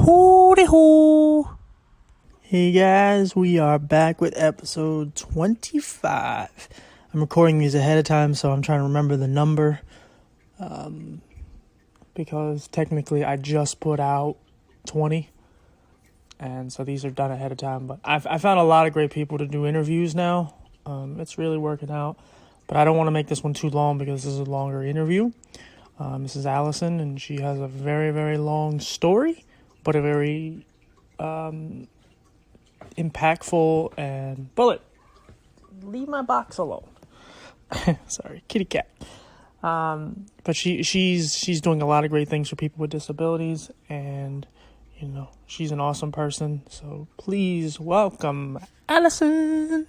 Hooty hoo! Hey guys, we are back with episode 25. I'm recording these ahead of time, so I'm trying to remember the number. Because technically I just put out 20. And so these are done ahead of time. But I found a lot of great people to do interviews now. It's really working out. But I don't want to make this one too long because this is a longer interview. This is Allison, and she has a very, very long story, but a very impactful and bullet. Leave my box alone. Sorry, kitty cat. But she's doing a lot of great things for people with disabilities, and she's an awesome person. So please welcome Allison.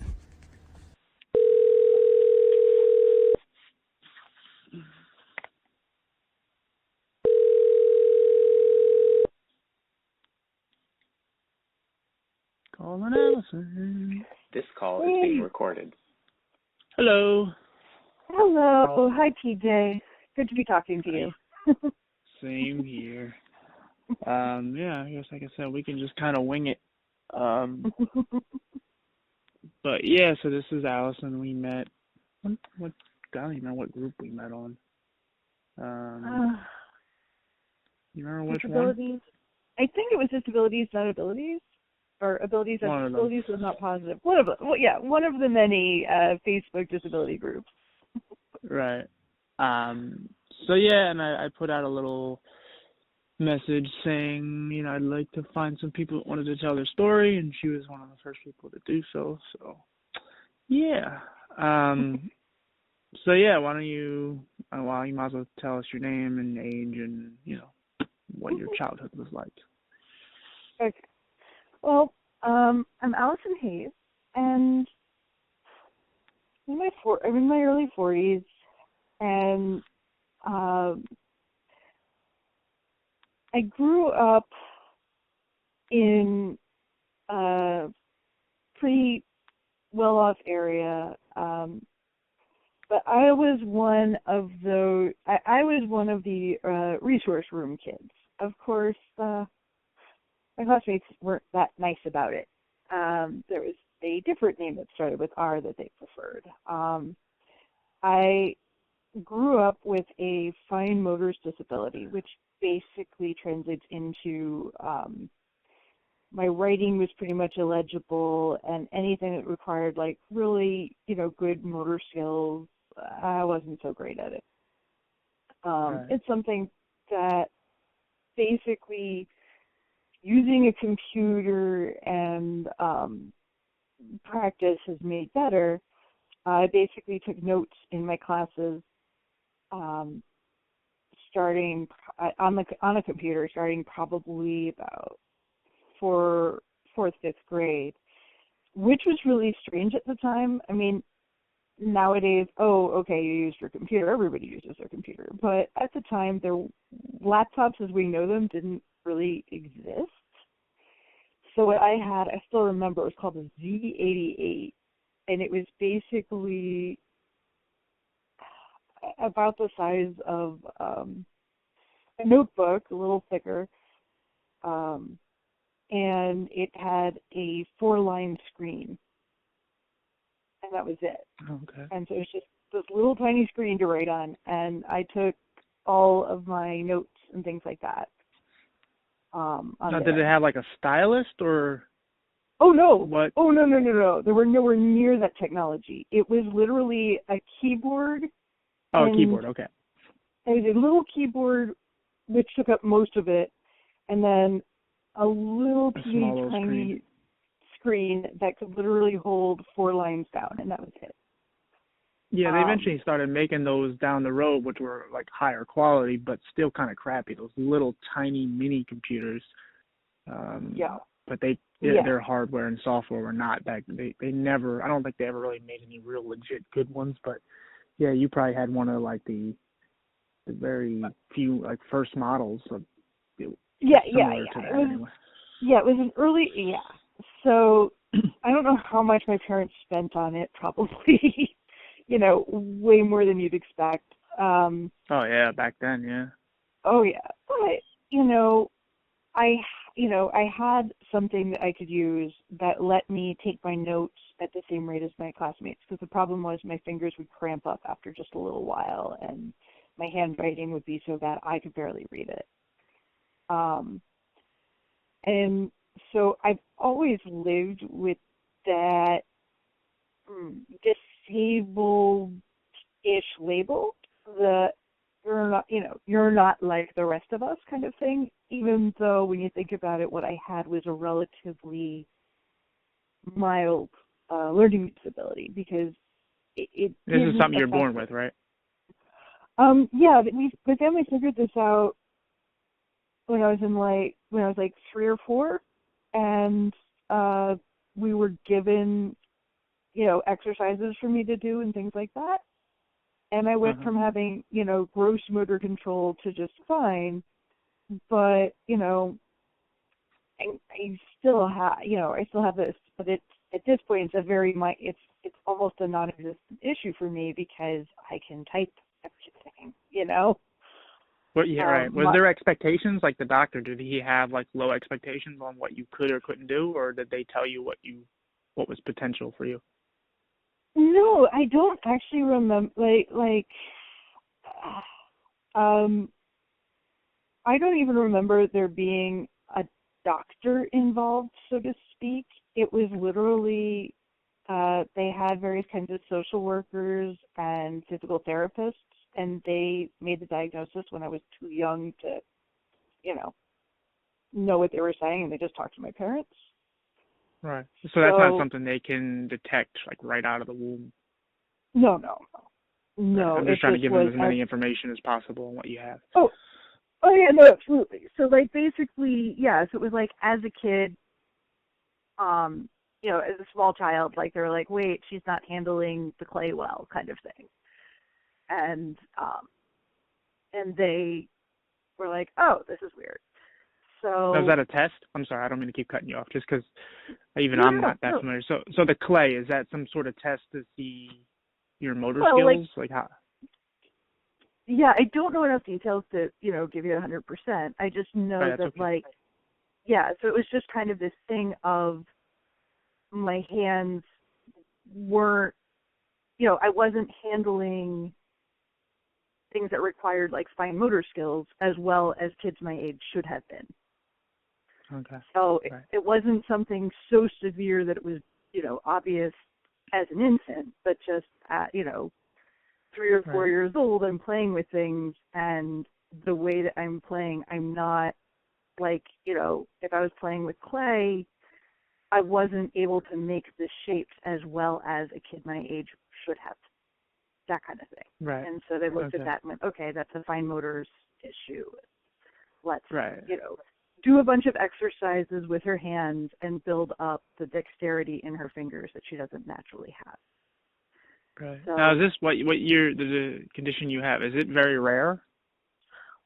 Calling Allison. This call is being recorded. Hello. Hello. Hi, TJ. Good to be talking to you. Same here. I guess like I said, we can just kind of wing it. But yeah, so this is Allison. We met. I don't even know what group we met on. You remember which disabilities? One? I think it was disabilities, not abilities, or abilities and disabilities was not positive. One of the many Facebook disability groups. Right. So yeah, and I put out a little message saying, I'd like to find some people that wanted to tell their story, and she was one of the first people to do so. So yeah. So yeah, why don't you might as well tell us your name and age and what your childhood was like. Okay. Well, I'm Allison Hayes, and I'm in my early 40s, and I grew up in a pretty well-off area, but I was one of the resource room kids. Of course, my classmates weren't that nice about it. There was a different name that started with R that they preferred. I grew up with a fine motor disability, which basically translates into my writing was pretty much illegible, and anything that required really good motor skills, I wasn't so great at it. Right. It's something that basically using a computer and practice has made better. I basically took notes in my classes starting on a computer, starting probably about fourth, fifth grade, which was really strange at the time. I mean, nowadays, you use your computer. Everybody uses their computer. But at the time, their laptops as we know them didn't really exist. So what I had, I still remember, it was called a Z88, and it was basically about the size of a notebook, a little thicker, and it had a 4-line screen, and that was it. Okay. And so it was just this little tiny screen to write on, and I took all of my notes and things like that. Now, did it have like a stylist or? Oh, no. What? Oh, no. They were nowhere near that technology. It was literally a keyboard. Oh, a keyboard, okay. It was a little keyboard which took up most of it, and then a little tiny screen that could literally hold 4 lines down, and that was it. Yeah, they eventually started making those down the road, which were like higher quality, but still kind of crappy. Those little tiny mini computers. But their hardware and software were not back. They never. I don't think they ever really made any real legit good ones. But yeah, you probably had one of like the very few like first models of. It was an early So I don't know how much my parents spent on it. Probably. Way more than you'd expect. Oh, yeah, back then, yeah. Oh, yeah. But, I I had something that I could use that let me take my notes at the same rate as my classmates, because the problem was my fingers would cramp up after just a little while, and my handwriting would be so bad I could barely read it. And so I've always lived with that disabled-ish label, the you're not like the rest of us kind of thing, even though when you think about it, what I had was a relatively mild learning disability, because it This is something you're born with, right? Yeah, my family figured this out when I was like 3 or 4, and we were given, exercises for me to do and things like that. And I went from having, gross motor control to just fine, but, I still have this, but at this point it's almost a non-existent issue for me, because I can type everything, Well, yeah, right. Was there expectations, like the doctor? Did he have like low expectations on what you could or couldn't do, or did they tell you what was potential for you? No, I don't actually remember. I don't even remember there being a doctor involved, so to speak. It was literally they had various kinds of social workers and physical therapists, and they made the diagnosis when I was too young to, know what they were saying, and they just talked to my parents. Right. So that's not something they can detect, like, right out of the womb? No. Right. I'm just trying to give them as many information as possible on what you have. Oh yeah, no, absolutely. So, basically, yeah, so it was like, as a kid, as a small child, they were like, wait, she's not handling the clay well, kind of thing. And they were like, oh, this is weird. So is that a test? I'm sorry, I don't mean to keep cutting you off, just because I'm not that familiar. So the clay, is that some sort of test to see your motor skills? Like how? Yeah, I don't know enough details to, give you 100%. I just know that, okay. So it was just kind of this thing of my hands weren't, I wasn't handling things that required, fine motor skills as well as kids my age should have been. Okay. So it wasn't something so severe that it was, obvious as an infant, but just at, 3 or 4 years old, I'm playing with things, and the way that I'm playing, I'm not if I was playing with clay, I wasn't able to make the shapes as well as a kid my age should have, that kind of thing. Right. And so they looked at that and went, okay, that's a fine motors issue. Let's, do a bunch of exercises with her hands and build up the dexterity in her fingers that she doesn't naturally have. Right. So, now, is this the condition you have? Is it very rare?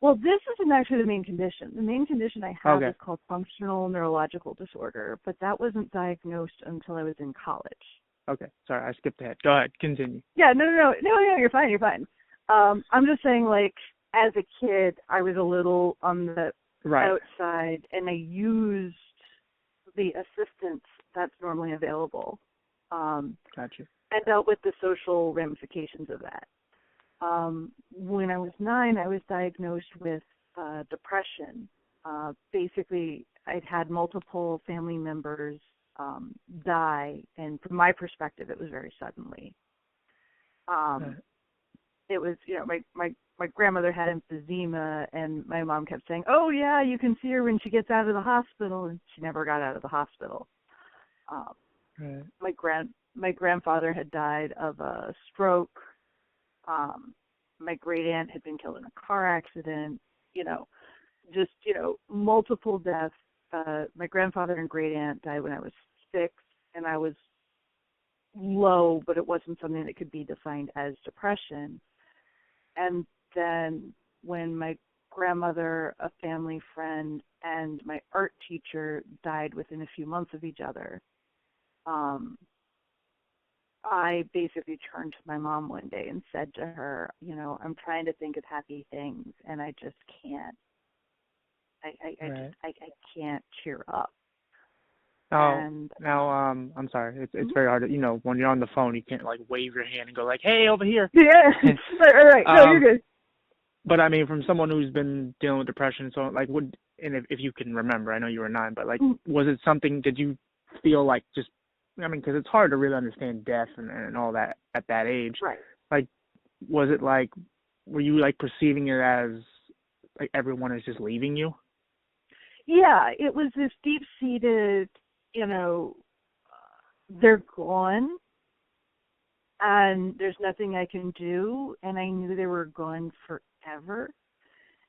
Well, this isn't actually the main condition. The main condition I have is called functional neurological disorder, but that wasn't diagnosed until I was in college. Okay. Sorry, I skipped ahead. Go ahead. Continue. Yeah, no, you're fine. I'm just saying, as a kid, I was a little on the outside, and I used the assistance that's normally available. Gotcha. I dealt with the social ramifications of that. When I was 9, I was diagnosed with depression. Basically, I'd had multiple family members die, and from my perspective, it was very suddenly. It was, my grandmother had emphysema, and my mom kept saying, oh, yeah, you can see her when she gets out of the hospital, and she never got out of the hospital. My grandfather had died of a stroke. My great aunt had been killed in a car accident, multiple deaths. My grandfather and great aunt died when I was 6, and I was low, but it wasn't something that could be defined as depression. And then when my grandmother, a family friend, and my art teacher died within a few months of each other, I basically turned to my mom one day and said to her, I'm trying to think of happy things, and I just can't. Right. I can't cheer up. Now, I'm sorry. It's very hard to, when you're on the phone, you can't like wave your hand and go like, "Hey, over here." Yeah. Right. No, you're good. But I mean, from someone who's been dealing with depression, so like, if you can remember, I know you were 9, but like, was it something? Did you feel like just? I mean, because it's hard to really understand death and all that at that age. Right. Like, was it like, were you like perceiving it as like everyone is just leaving you? Yeah, it was this deep-seated, they're gone, and there's nothing I can do, and I knew they were gone forever,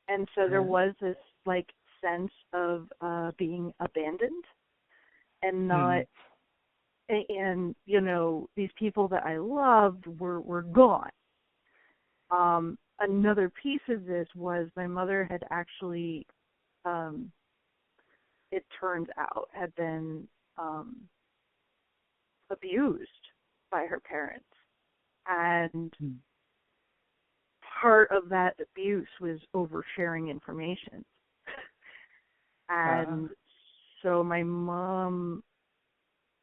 and so there was this like sense of being abandoned, and not, and these people that I loved were gone. Another piece of this was my mother had actually, it turns out, had been abused by her parents. And part of that abuse was oversharing information. And so my mom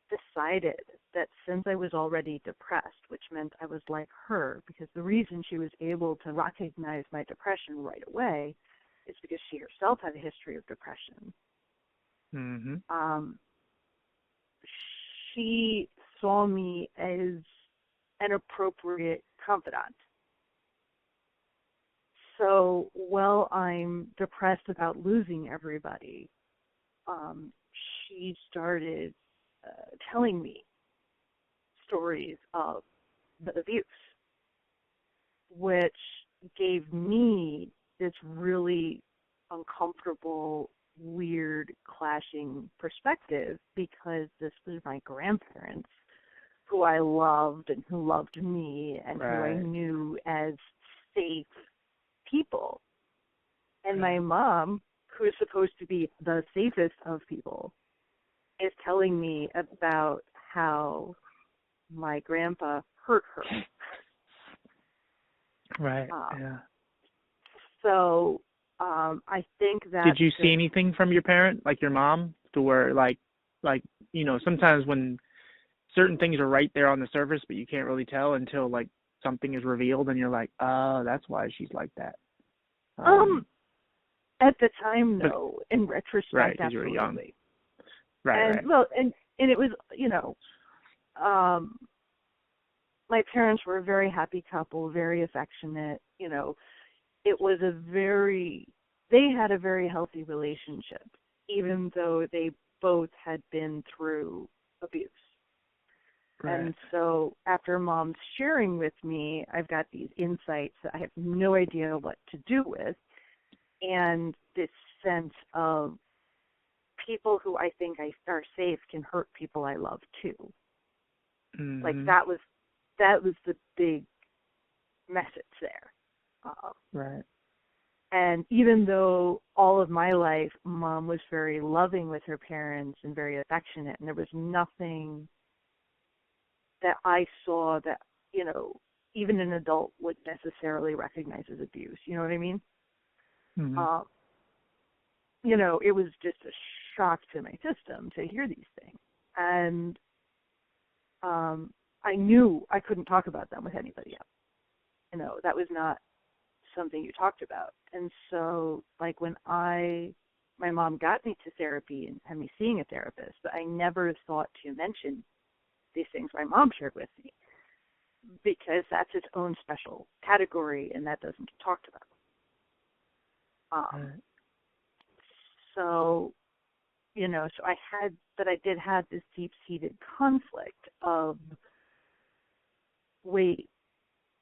decided that since I was already depressed, which meant I was like her, because the reason she was able to recognize my depression right away is because she herself had a history of depression. She saw me as an appropriate confidant. So while I'm depressed about losing everybody, she started telling me stories of the abuse, which gave me this really uncomfortable, weird, clashing perspective, because this was my grandparents who I loved and who loved me and who I knew as safe people. And my mom, who is supposed to be the safest of people, is telling me about how my grandpa hurt her. Right. Yeah. So I think that. Did you see anything from your parent, like your mom, to where like sometimes when certain things are right there on the surface, but you can't really tell until like something is revealed, and you're like, oh, that's why she's like that. At the time, no. In retrospect, right, because you absolutely. were young. Right. And well, and it was, my parents were a very happy couple, very affectionate. It was they had a very healthy relationship, even though they both had been through abuse. Right. And so after Mom's sharing with me, I've got these insights that I have no idea what to do with, and this sense of people who I think are safe can hurt people I love too. Like that was the big message there. Right. And even though all of my life, Mom was very loving with her parents and very affectionate, and there was nothing that I saw that, even an adult would necessarily recognize as abuse. You know what I mean? It was just a shock to my system to hear these things. And I knew I couldn't talk about them with anybody else. That was not something you talked about. And so, like, when my mom got me to therapy and had me seeing a therapist, but I never thought to mention these things my mom shared with me, because that's its own special category and that doesn't get talked about. So, I did have this deep-seated conflict of, wait,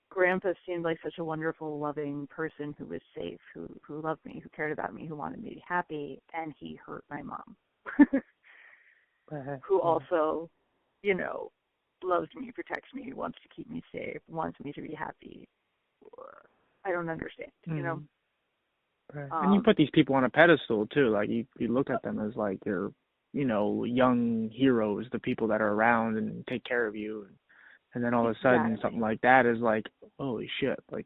Grandpa seemed like such a wonderful, loving person who was safe, who loved me, who cared about me, who wanted me to be happy, and he hurt my mom, who also, loves me, protects me, wants to keep me safe, wants me to be happy. I don't understand, Right. And you put these people on a pedestal too. Like you look at them as like your, young heroes, the people that are around and take care of you. And then all of a sudden something like that is like, holy shit, like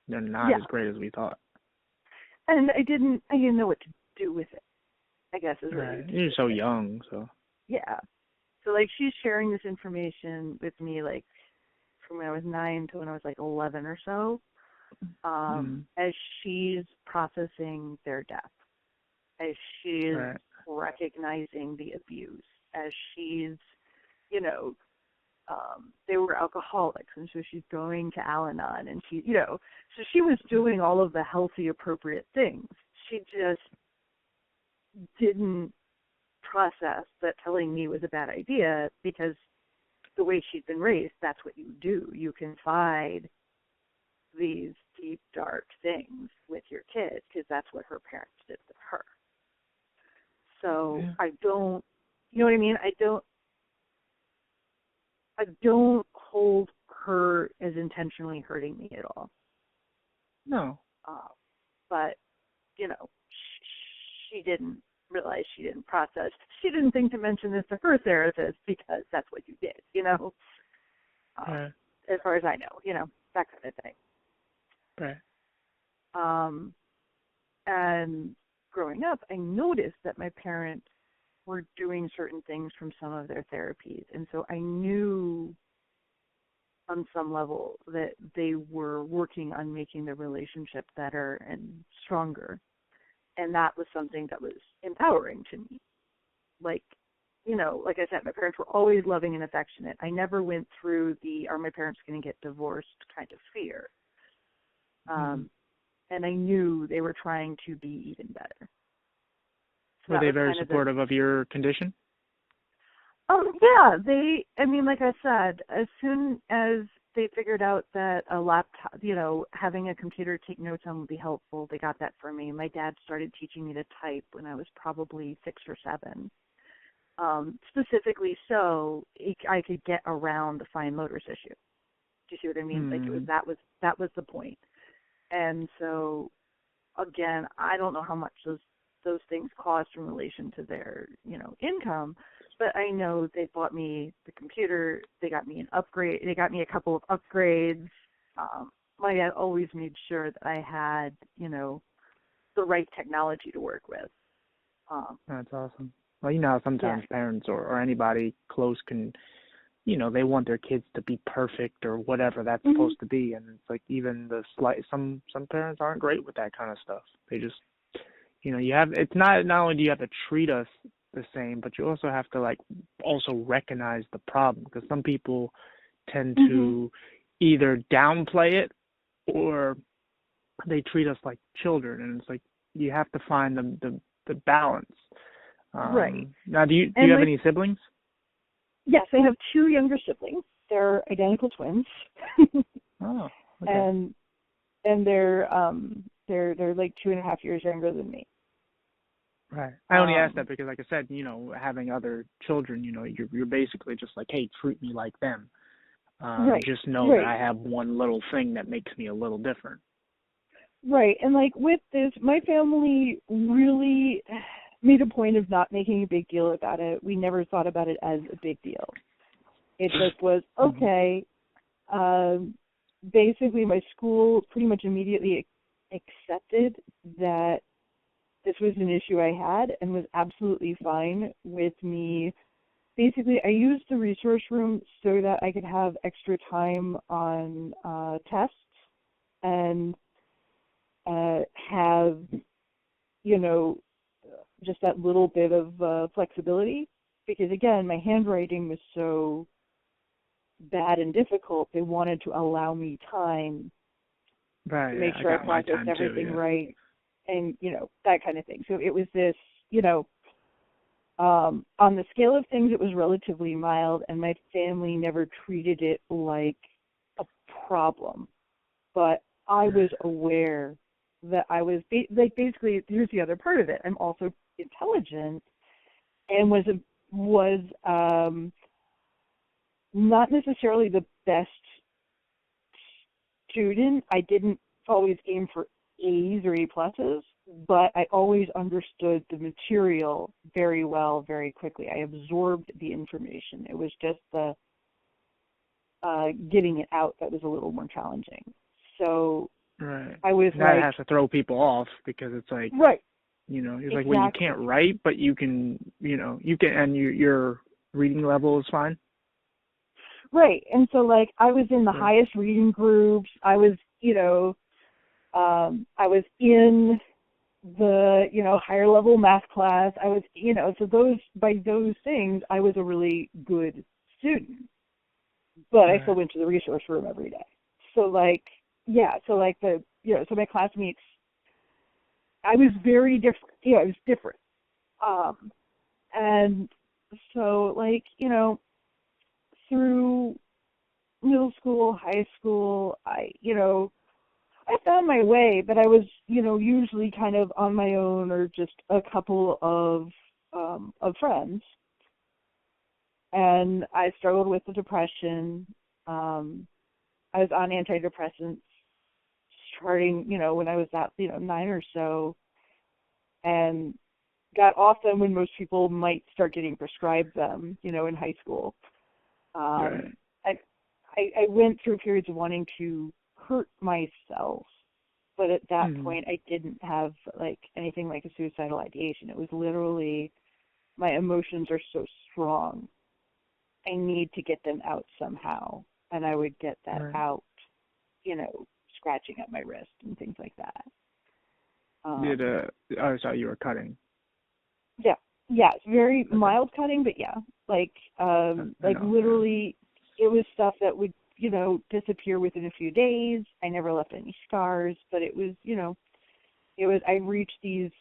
they're not as great as we thought. And I didn't know what to do with it, I guess is what right. You're so young, so. Yeah. So, like, she's sharing this information with me, like, from when I was 9 to when I was, like, 11 or so, as she's processing their death, as she's recognizing the abuse, as she's, you know, they were alcoholics, and so she's going to Al-Anon, and she, you know, so she was doing all of the healthy, appropriate things. She just didn't process that telling me was a bad idea, because the way she'd been raised, that's what you do. You confide these deep, dark things with your kid, because that's what her parents did with her. So I don't, you know what I mean? I don't hold her as intentionally hurting me at all. No. But, you know, she didn't realize, she didn't process. She didn't think to mention this to her therapist, because that's what you did, you know, as far as I know, you know, that kind of thing. Right. And growing up, I noticed that my parents were doing certain things from some of their therapies. And so I knew on some level that they were working on making the relationship better and stronger. And that was something that was empowering to me. Like, you know, like I said, my parents were always loving and affectionate. I never went through the, are my parents going to get divorced kind of fear. And I knew they were trying to be even better. So were they very supportive of your condition? Yeah, I mean, like I said, as soon as they figured out that a laptop, you know, having a computer to take notes on would be helpful, they got that for me. My dad started teaching me to type when I was probably 6 or 7. Specifically so I could get around the fine motor issue. Do you see what I mean? Like, that was the point. And so, again, I don't know how much those things cost in relation to their, you know, income, but I know they bought me the computer, they got me an upgrade, they got me a couple of upgrades. My dad always made sure that I had, you know, the right technology to work with. That's awesome. Well, you know how sometimes parents or anybody close can, you know, they want their kids to be perfect or whatever that's supposed to be, and it's like even the some parents aren't great with that kind of stuff. They just, you know, it's not only do you have to treat us the same, but you also have to, like, also recognize the problem, because some people tend to either downplay it or they treat us like children, and it's like you have to find the balance. Right. Now, do you have any siblings? Yes, I have 2 younger siblings. They're identical twins. Oh, okay. And they're like 2.5 years younger than me. Right. I only asked that because, like I said, you know, having other children, you know, you're basically just like, hey, treat me like them. Just know that I have one little thing that makes me a little different. Right. And, like, with this, my family really made a point of not making a big deal about it. We never thought about it as a big deal. It just was, okay. Basically, my school pretty much immediately accepted that this was an issue I had and was absolutely fine with me. Basically, I used the resource room so that I could have extra time on tests and have, you know, just that little bit of flexibility. Because, again, my handwriting was so bad and difficult, they wanted to allow me time to make sure I processed everything right. And, you know, that kind of thing. So it was this, you know, on the scale of things, it was relatively mild, and my family never treated it like a problem. But I was aware that I was, basically, here's the other part of it. I'm also intelligent and was not necessarily the best student. I didn't always aim for A's or A pluses, but I always understood the material very well, very quickly. I absorbed the information. It was just the getting it out that was a little more challenging. So right. I was that has to throw people off, because it's like, He was like, well, you can't write, but you can, and your reading level is fine. Right. And so, like, I was in the highest reading groups. I was, I was in the, higher level math class. I was, so by those things, I was a really good student. But I still went to the resource room every day. So, like, so my classmates, I was very different. I was different. And so, like, through middle school, high school, I found my way, but I was, usually kind of on my own or just a couple of friends. And I struggled with the depression. I was on antidepressants starting, when I was at, 9 or so, and got off them when most people might start getting prescribed them, in high school. I went through periods of wanting to hurt myself, but at that point I didn't have like anything like a suicidal ideation. It was literally, my emotions are so strong, I need to get them out somehow, and I would get that out, scratching at my wrist and things like that. I saw you were cutting. Yeah, it's very mild cutting, but literally, it was stuff that would, disappear within a few days. I never left any scars, but it was, I reached these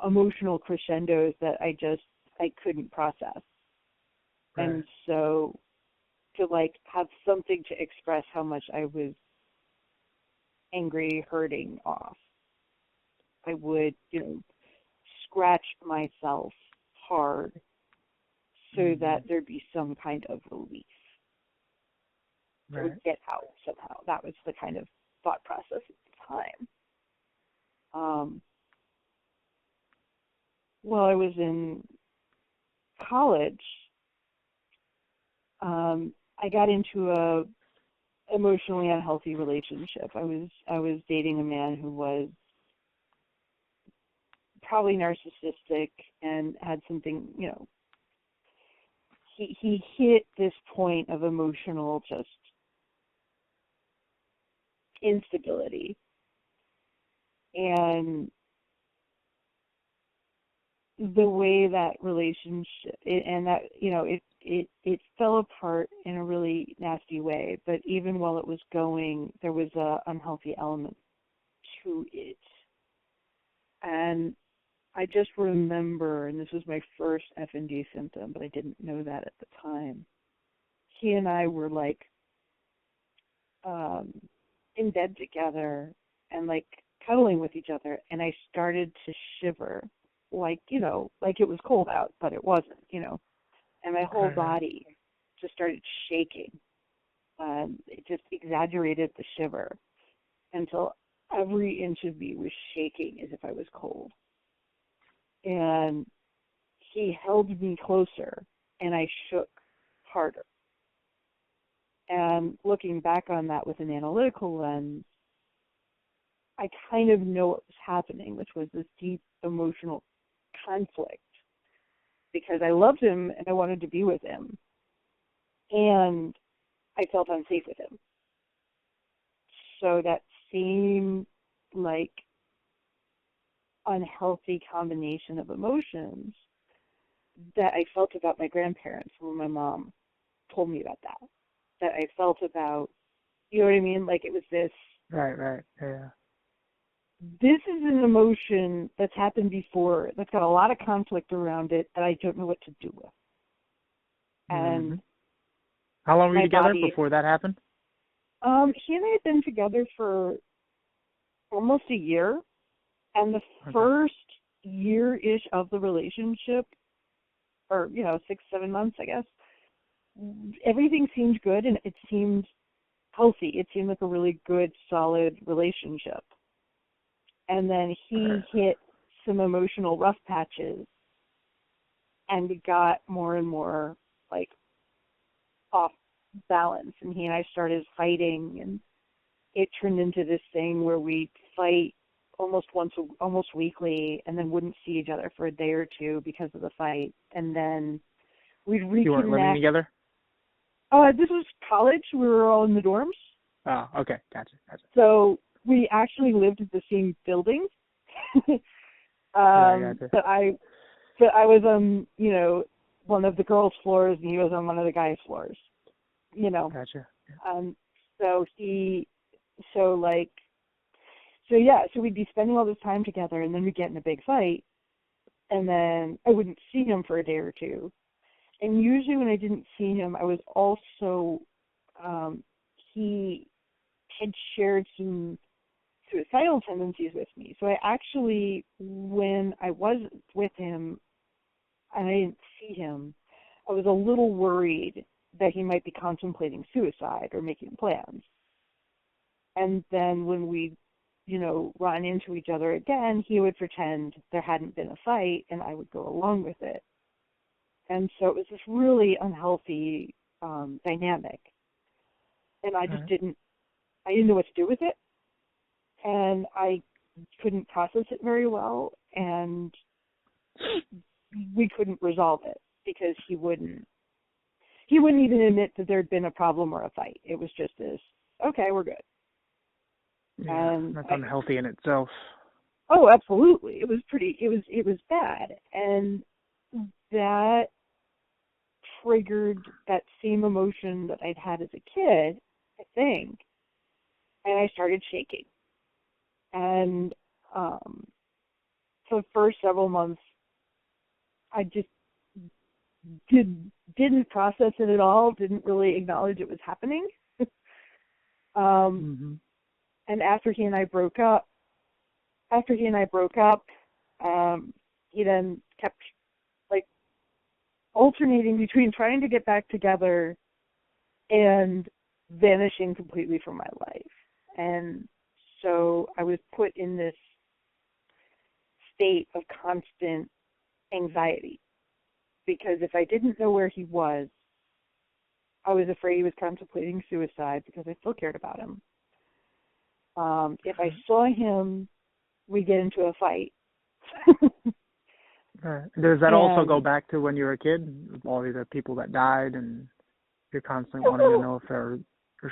emotional crescendos that I couldn't process. Right. And so to have something to express how much I was angry, hurting off, I would, scratch myself hard so that there'd be some kind of relief. Right. It would get out somehow. That was the kind of thought process at the time. While I was in college, I got into a emotionally unhealthy relationship. I was dating a man who was probably narcissistic and had something, he hit this point of emotional just instability. And the way that relationship, it fell apart in a really nasty way, but even while it was going, there was a unhealthy element to it. And I just remember, and this was my first FND symptom, but I didn't know that at the time. He and I were in bed together and cuddling with each other, and I started to shiver, like it was cold out, but it wasn't, and my whole body just started shaking. It just exaggerated the shiver until every inch of me was shaking as if I was cold. And he held me closer, and I shook harder. And looking back on that with an analytical lens, I kind of know what was happening, which was this deep emotional conflict, because I loved him and I wanted to be with him, and I felt unsafe with him. So that same unhealthy combination of emotions that I felt about my grandparents when my mom told me about that I felt about, you know what I mean? It was this. Right, yeah. This is an emotion that's happened before, that's got a lot of conflict around it that I don't know what to do with. And how long were you together before that happened? He and I had been together for almost a year, and the first year-ish of the relationship, or 6-7 months, I guess, everything seemed good and it seemed healthy. It seemed like a really good, solid relationship. And then he hit some emotional rough patches and got more and more off balance. And he and I started fighting, and it turned into this thing where we'd fight almost weekly, and then wouldn't see each other for a day or two because of the fight, and then we'd reconnect. You weren't living together? This was college. We were all in the dorms. Oh, okay, gotcha. So we actually lived in the same building. Gotcha. But I was on, one of the girls' floors, and he was on one of the guys' floors. Gotcha. So we'd be spending all this time together, and then we'd get in a big fight, and then I wouldn't see him for a day or two. And usually when I didn't see him, I was also, he had shared some suicidal tendencies with me. So I actually, when I wasn't with him and I didn't see him, I was a little worried that he might be contemplating suicide or making plans. And then when we, run into each other again, he would pretend there hadn't been a fight, and I would go along with it. And so it was this really unhealthy dynamic. And I just didn't know what to do with it. And I couldn't process it very well, and we couldn't resolve it because he wouldn't even admit that there'd been a problem or a fight. It was just this, okay, we're good. Yeah, and that's unhealthy in itself. Oh, absolutely. It was bad. And that triggered that same emotion that I'd had as a kid, I think, and I started shaking. And for the first several months, I just didn't process it at all, didn't really acknowledge it was happening. And after he and I broke up, he then kept alternating between trying to get back together and vanishing completely from my life. And so I was put in this state of constant anxiety, because if I didn't know where he was, I was afraid he was contemplating suicide because I still cared about him. If I saw him, we'd get into a fight. Does that also go back to when you were a kid? All these people that died, and you're constantly wanting to know if they're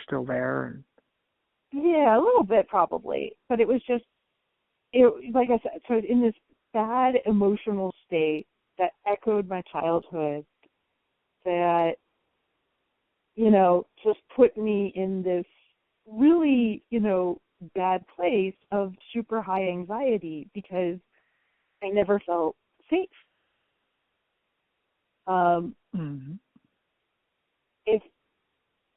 still there? And... Yeah, a little bit probably. But it was just, like I said, so in this bad emotional state that echoed my childhood, that, just put me in this really, bad place of super high anxiety because I never felt safe. And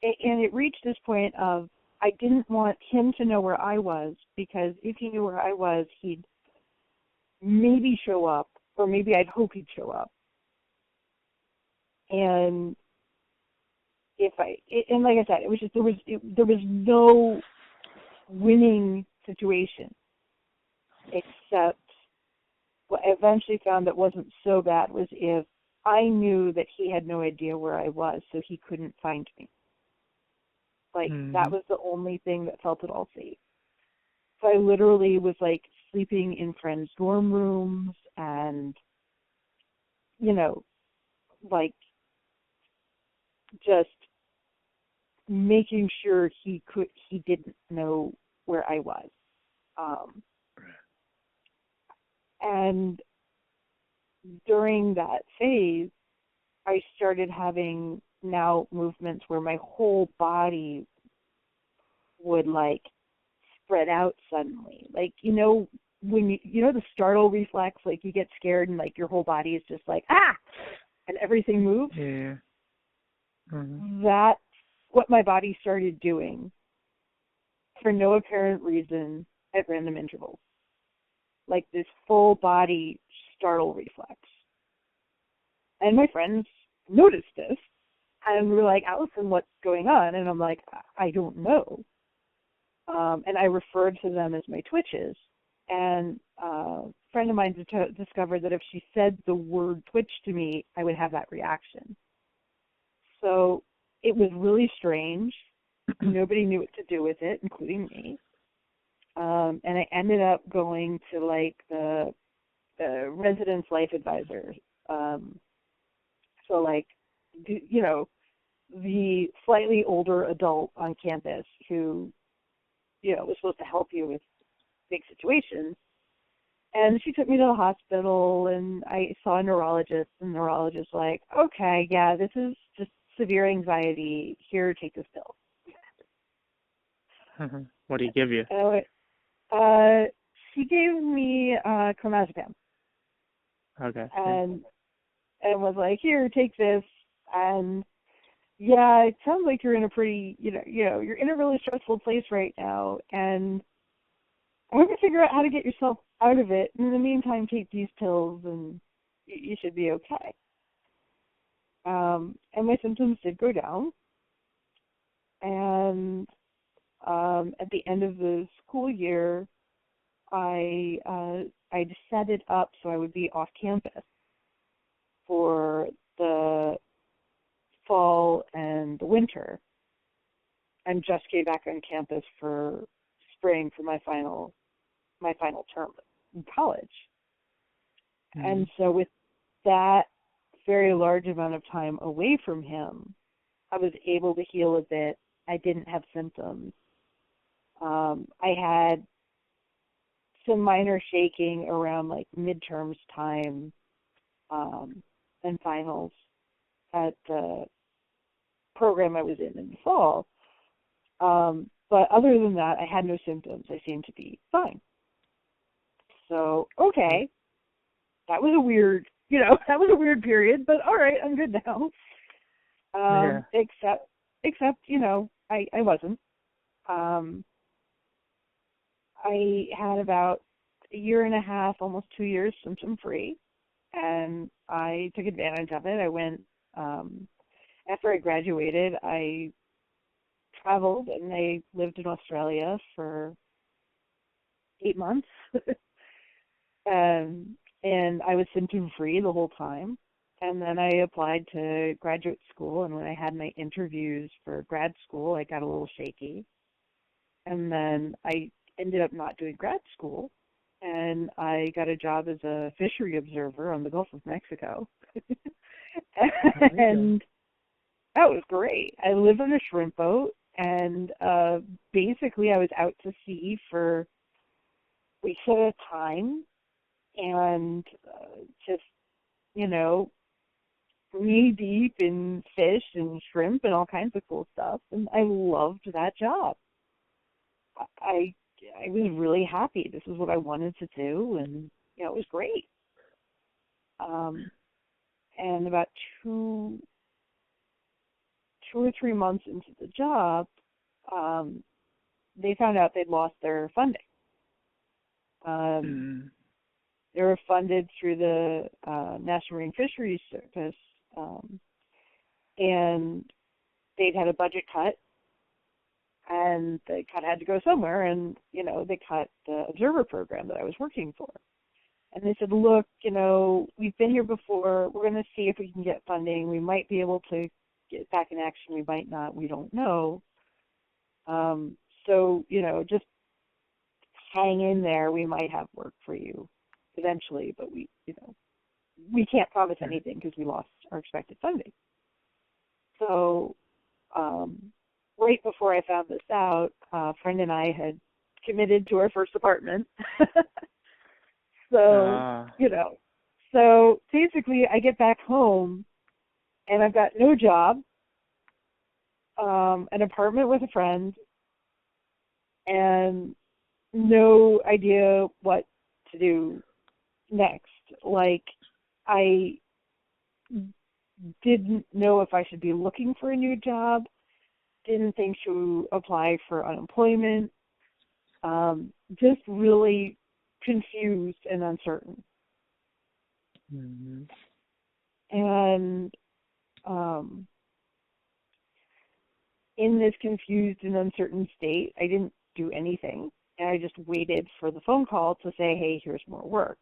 it reached this point of I didn't want him to know where I was, because if he knew where I was, he'd maybe show up, or maybe I'd hope he'd show up. And and like I said, it was just there was no winning situation, except what I eventually found that wasn't so bad was if I knew that he had no idea where I was, so he couldn't find me. That was the only thing that felt at all safe. So I literally was sleeping in friends' dorm rooms and, just making sure he didn't know where I was. And during that phase, I started having now movements where my whole body would spread out suddenly. When the startle reflex, you get scared and your whole body is just ah, and everything moves. Yeah. That's what my body started doing for no apparent reason at random intervals. This full body startle reflex. And my friends noticed this and were like, Allison, what's going on? And I'm like, I don't know. And I referred to them as my twitches. And a friend of mine discovered that if she said the word twitch to me, I would have that reaction. So it was really strange. Nobody knew what to do with it, including me. And I ended up going to like the residence life advisor. So like, you know, the slightly older adult on campus who, you know, was supposed to help you with big situations. And she took me to the hospital, and I saw a neurologist, and the neurologist was like, okay, yeah, this is just severe anxiety. Here, take this pill. What did he give you? She gave me clonazepam. Okay. And was like, here, take this. And yeah, it sounds like you're in a pretty, you're in a really stressful place right now, and I'm going to figure out how to get yourself out of it. And in the meantime, take these pills, and you should be okay. And my symptoms did go down. And at the end of the school year, I set it up so I would be off campus for the fall and the winter, and just came back on campus for spring for my final term in college. Mm-hmm. And so with that very large amount of time away from him, I was able to heal a bit. I didn't have symptoms. I had some minor shaking around like midterms time and finals at the program I was in the fall. But other than that, I had no symptoms. I seemed to be fine. So, okay, that was a weird, that was a weird period, but all right, I'm good now. Except, I wasn't. I had about a year and a half, almost 2 years, symptom-free, and I took advantage of it. I went, after I graduated, I traveled, and I lived in Australia for 8 months. And I was symptom-free the whole time. And then I applied to graduate school, and when I had my interviews for grad school, I got a little shaky. And then I ended up not doing grad school, and I got a job as a fishery observer on the Gulf of Mexico. And that was great. I lived on a shrimp boat, and basically I was out to sea for weeks at a time, and just, knee deep in fish and shrimp and all kinds of cool stuff. And I loved that job. I was really happy. This is what I wanted to do, and it was great. And about two or 3 months into the job, they found out they'd lost their funding. They were funded through the National Marine Fisheries Service, and they'd had a budget cut, and the cut had to go somewhere, and, they cut the observer program that I was working for. And they said, look, we've been here before. We're going to see if we can get funding. We might be able to get back in action. We might not. We don't know. So, just hang in there. We might have work for you eventually, but we can't promise anything because we lost our expected funding. So, right before I found this out, a friend and I had committed to our first apartment. So, so basically I get back home and I've got no job, an apartment with a friend, and no idea what to do next. Like, I didn't know if I should be looking for a new job, didn't think to apply for unemployment, just really confused and uncertain. Mm-hmm. And in this confused and uncertain state, I didn't do anything, and I just waited for the phone call to say, hey, here's more work.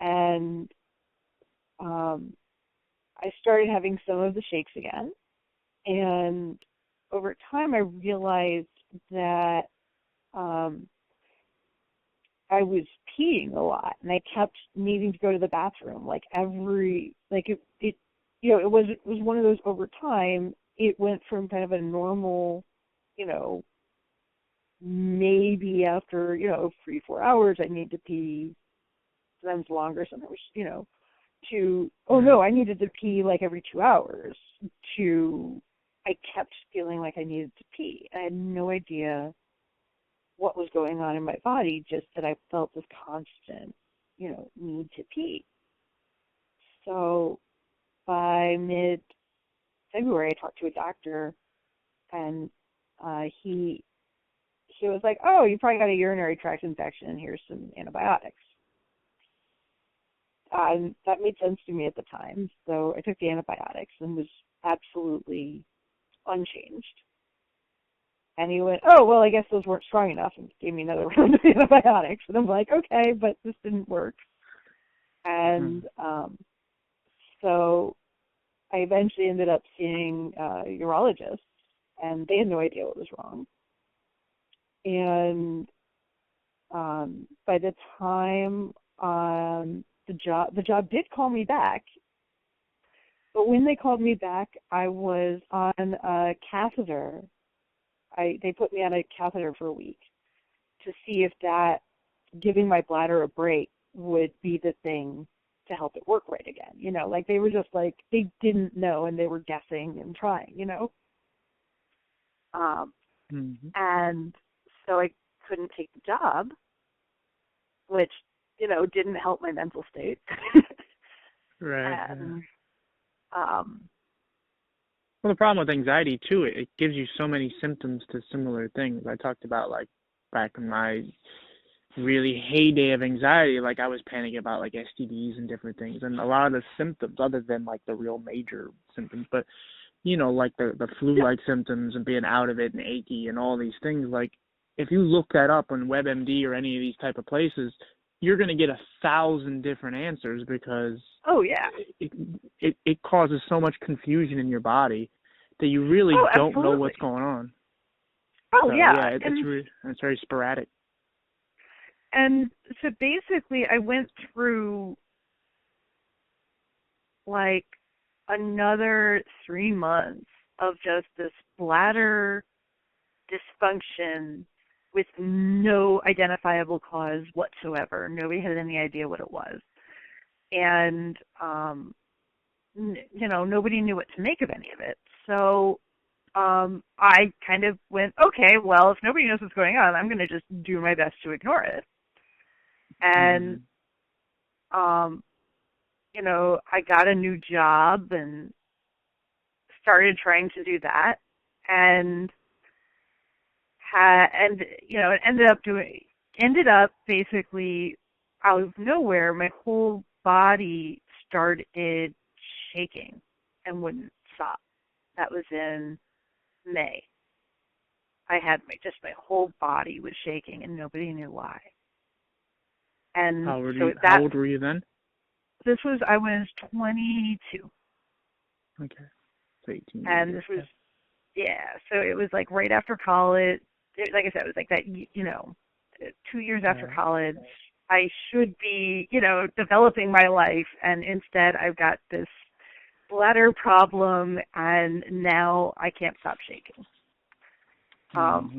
And I started having some of the shakes again, and over time I realized that I was peeing a lot, and I kept needing to go to the bathroom, like it it was one of those. Over time, it went from kind of a normal, maybe after 3-4 hours I need to pee, sometimes longer, sometimes to no, I needed to pee like every 2 hours, to I kept feeling like I needed to pee. I had no idea what was going on in my body, just that I felt this constant, need to pee. So by mid-February, I talked to a doctor, and he was like, "Oh, you probably got a urinary tract infection, and here's some antibiotics." That made sense to me at the time, so I took the antibiotics and was absolutely unchanged. And he went, "Oh, well, I guess those weren't strong enough," and gave me another round of antibiotics. And I'm like, "Okay, but this didn't work." And so I eventually ended up seeing a urologist, and they had no idea what was wrong. And by the time the job did call me back, but when they called me back, I was on a catheter. They put me on a catheter for a week to see if that giving my bladder a break would be the thing to help it work right again. Like they were just like, they didn't know, and they were guessing and trying, And so I couldn't take the job, which, didn't help my mental state. Right. And, well, the problem with anxiety, too, it gives you so many symptoms to similar things. I talked about, like, back in my really heyday of anxiety, like, I was panicking about, like, STDs and different things. And a lot of the symptoms, other than, like, the real major symptoms, but, like the flu-like symptoms and being out of it and achy and all these things, like, if you look that up on WebMD or any of these type of places, you're going to get 1,000 different answers, because it causes so much confusion in your body that you really don't know what's going on. Oh, so, yeah. It's very sporadic. And so basically I went through like another 3 months of just this bladder dysfunction with no identifiable cause whatsoever. Nobody had any idea what it was. And, nobody knew what to make of any of it. So I kind of went, okay, well, if nobody knows what's going on, I'm going to just do my best to ignore it. And, I got a new job and started trying to do that. And it ended up basically out of nowhere, my whole body started shaking and wouldn't stop. That was in May. I had my whole body was shaking, and nobody knew why. And how old were you then? I was 22. Okay. So 18. And this was, so it was like right after college. Like I said, it was like that, 2 years after college. I should be, developing my life, and instead I've got this bladder problem, and now I can't stop shaking.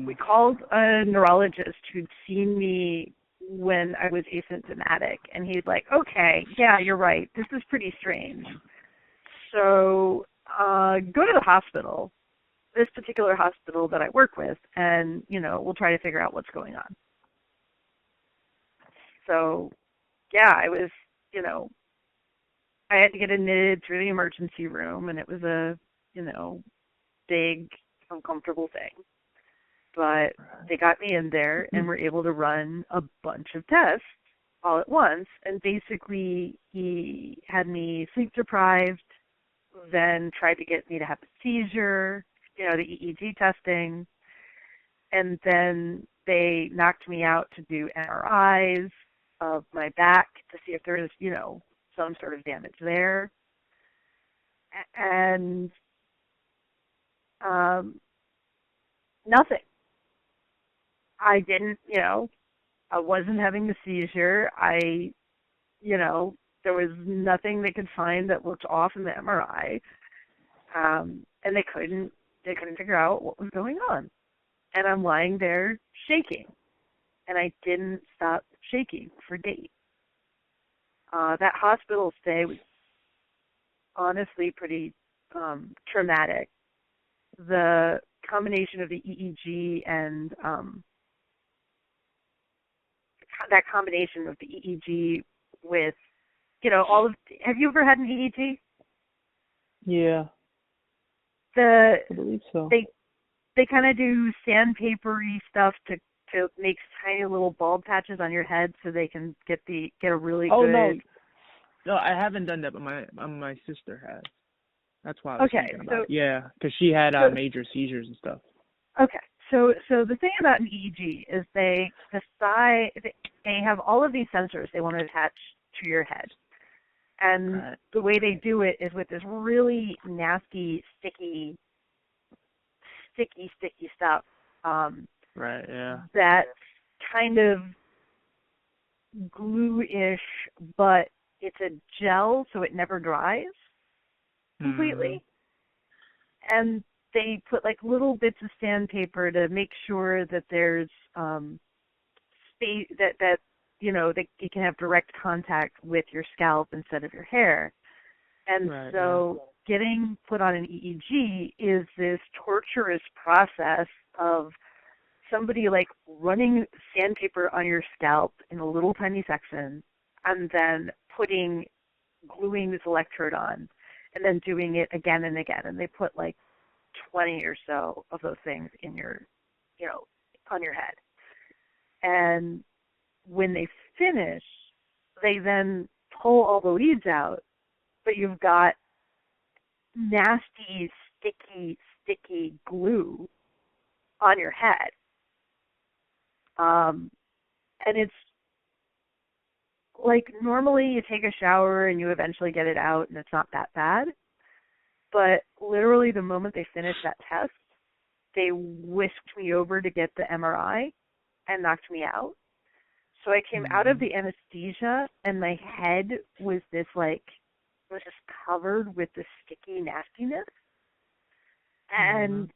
We called a neurologist who'd seen me when I was asymptomatic, and he's like, okay, yeah, you're right. This is pretty strange. So go to the hospital, this particular hospital that I work with, and, we'll try to figure out what's going on. So, I was, I had to get admitted through the emergency room, and it was a, big, uncomfortable thing. But they got me in there and were able to run a bunch of tests all at once. And basically, he had me sleep deprived, then tried to get me to have a seizure, the EEG testing. And then they knocked me out to do MRIs of my back to see if there was, some sort of damage there. And nothing. I didn't, I wasn't having a seizure. There was nothing they could find that looked off in the MRI. And they couldn't figure out what was going on. And I'm lying there shaking. And I didn't stop shaking for days. That hospital stay was honestly pretty traumatic. The combination of the EEG and that combination of the EEG with, have you ever had an EEG? Yeah. I believe so. They kind of do sandpapery stuff to make tiny little bald patches on your head so they can get a really good. No, I haven't done that, but my sister has. That's why I was thinking about it. Yeah, because she had major seizures and stuff. Okay, so the thing about an EEG is they have all of these sensors they want to attach to your head, and the way they do it is with this really nasty, sticky stuff. Right. Yeah. That's kind of glue-ish, but it's a gel, so it never dries completely. And they put like little bits of sandpaper to make sure that there's space that you can have direct contact with your scalp instead of your hair. And getting put on an EEG is this torturous process of somebody like running sandpaper on your scalp in a little tiny section and then gluing this electrode on and then doing it again and again. And they put like 20 or so of those things in your, on your head. And when they finish, they then pull all the leads out, but you've got nasty, sticky glue on your head. And it's like normally you take a shower and you eventually get it out and it's not that bad. But literally the moment they finished that test, they whisked me over to get the MRI and knocked me out. So I came out of the anesthesia and my head was just covered with this sticky nastiness. And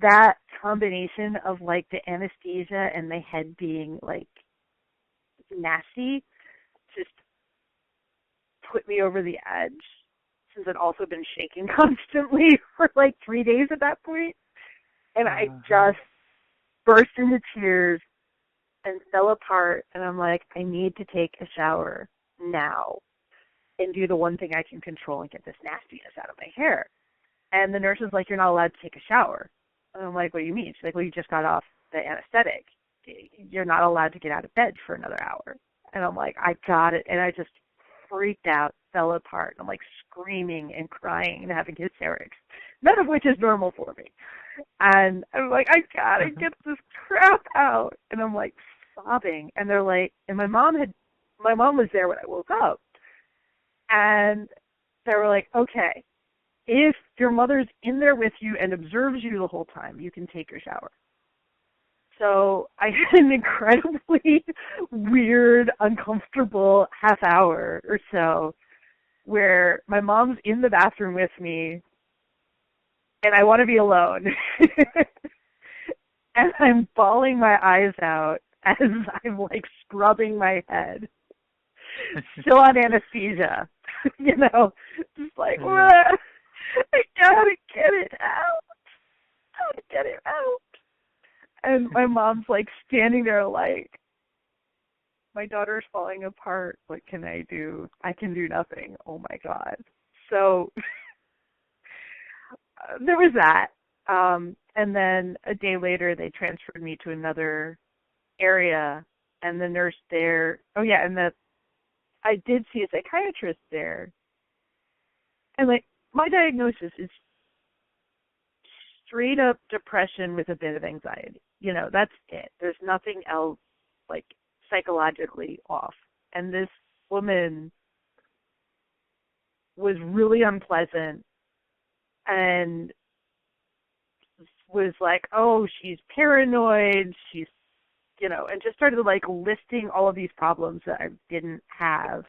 that combination of like the anesthesia and my head being like nasty just put me over the edge, since I'd also been shaking constantly for like 3 days at that point. And I just burst into tears and fell apart. And I'm like, I need to take a shower now and do the one thing I can control and get this nastiness out of my hair. And the nurse was like, you're not allowed to take a shower. And I'm like, what do you mean? She's like, well, you just got off the anesthetic. You're not allowed to get out of bed for another hour. And I'm like, I got it. And I just freaked out, fell apart. I'm like screaming and crying and having hysterics, none of which is normal for me. And I'm like, I gotta get this crap out. And I'm like sobbing. And they're like, and my mom was there when I woke up. And they were like, okay, if your mother's in there with you and observes you the whole time, you can take your shower. So I had an incredibly weird, uncomfortable half hour or so where my mom's in the bathroom with me and I want to be alone. And I'm bawling my eyes out as I'm like scrubbing my head. Still on anesthesia, just like, what? I gotta get it out. I gotta get it out. And my mom's like standing there like, my daughter's falling apart. What can I do? I can do nothing. Oh my God. So there was that. And then a day later, they transferred me to another area. And the nurse there, I did see a psychiatrist there. And like, my diagnosis is straight up depression with a bit of anxiety. That's it. There's nothing else like psychologically off. And this woman was really unpleasant and was like, oh, she's paranoid. She's and just started like listing all of these problems that I didn't have,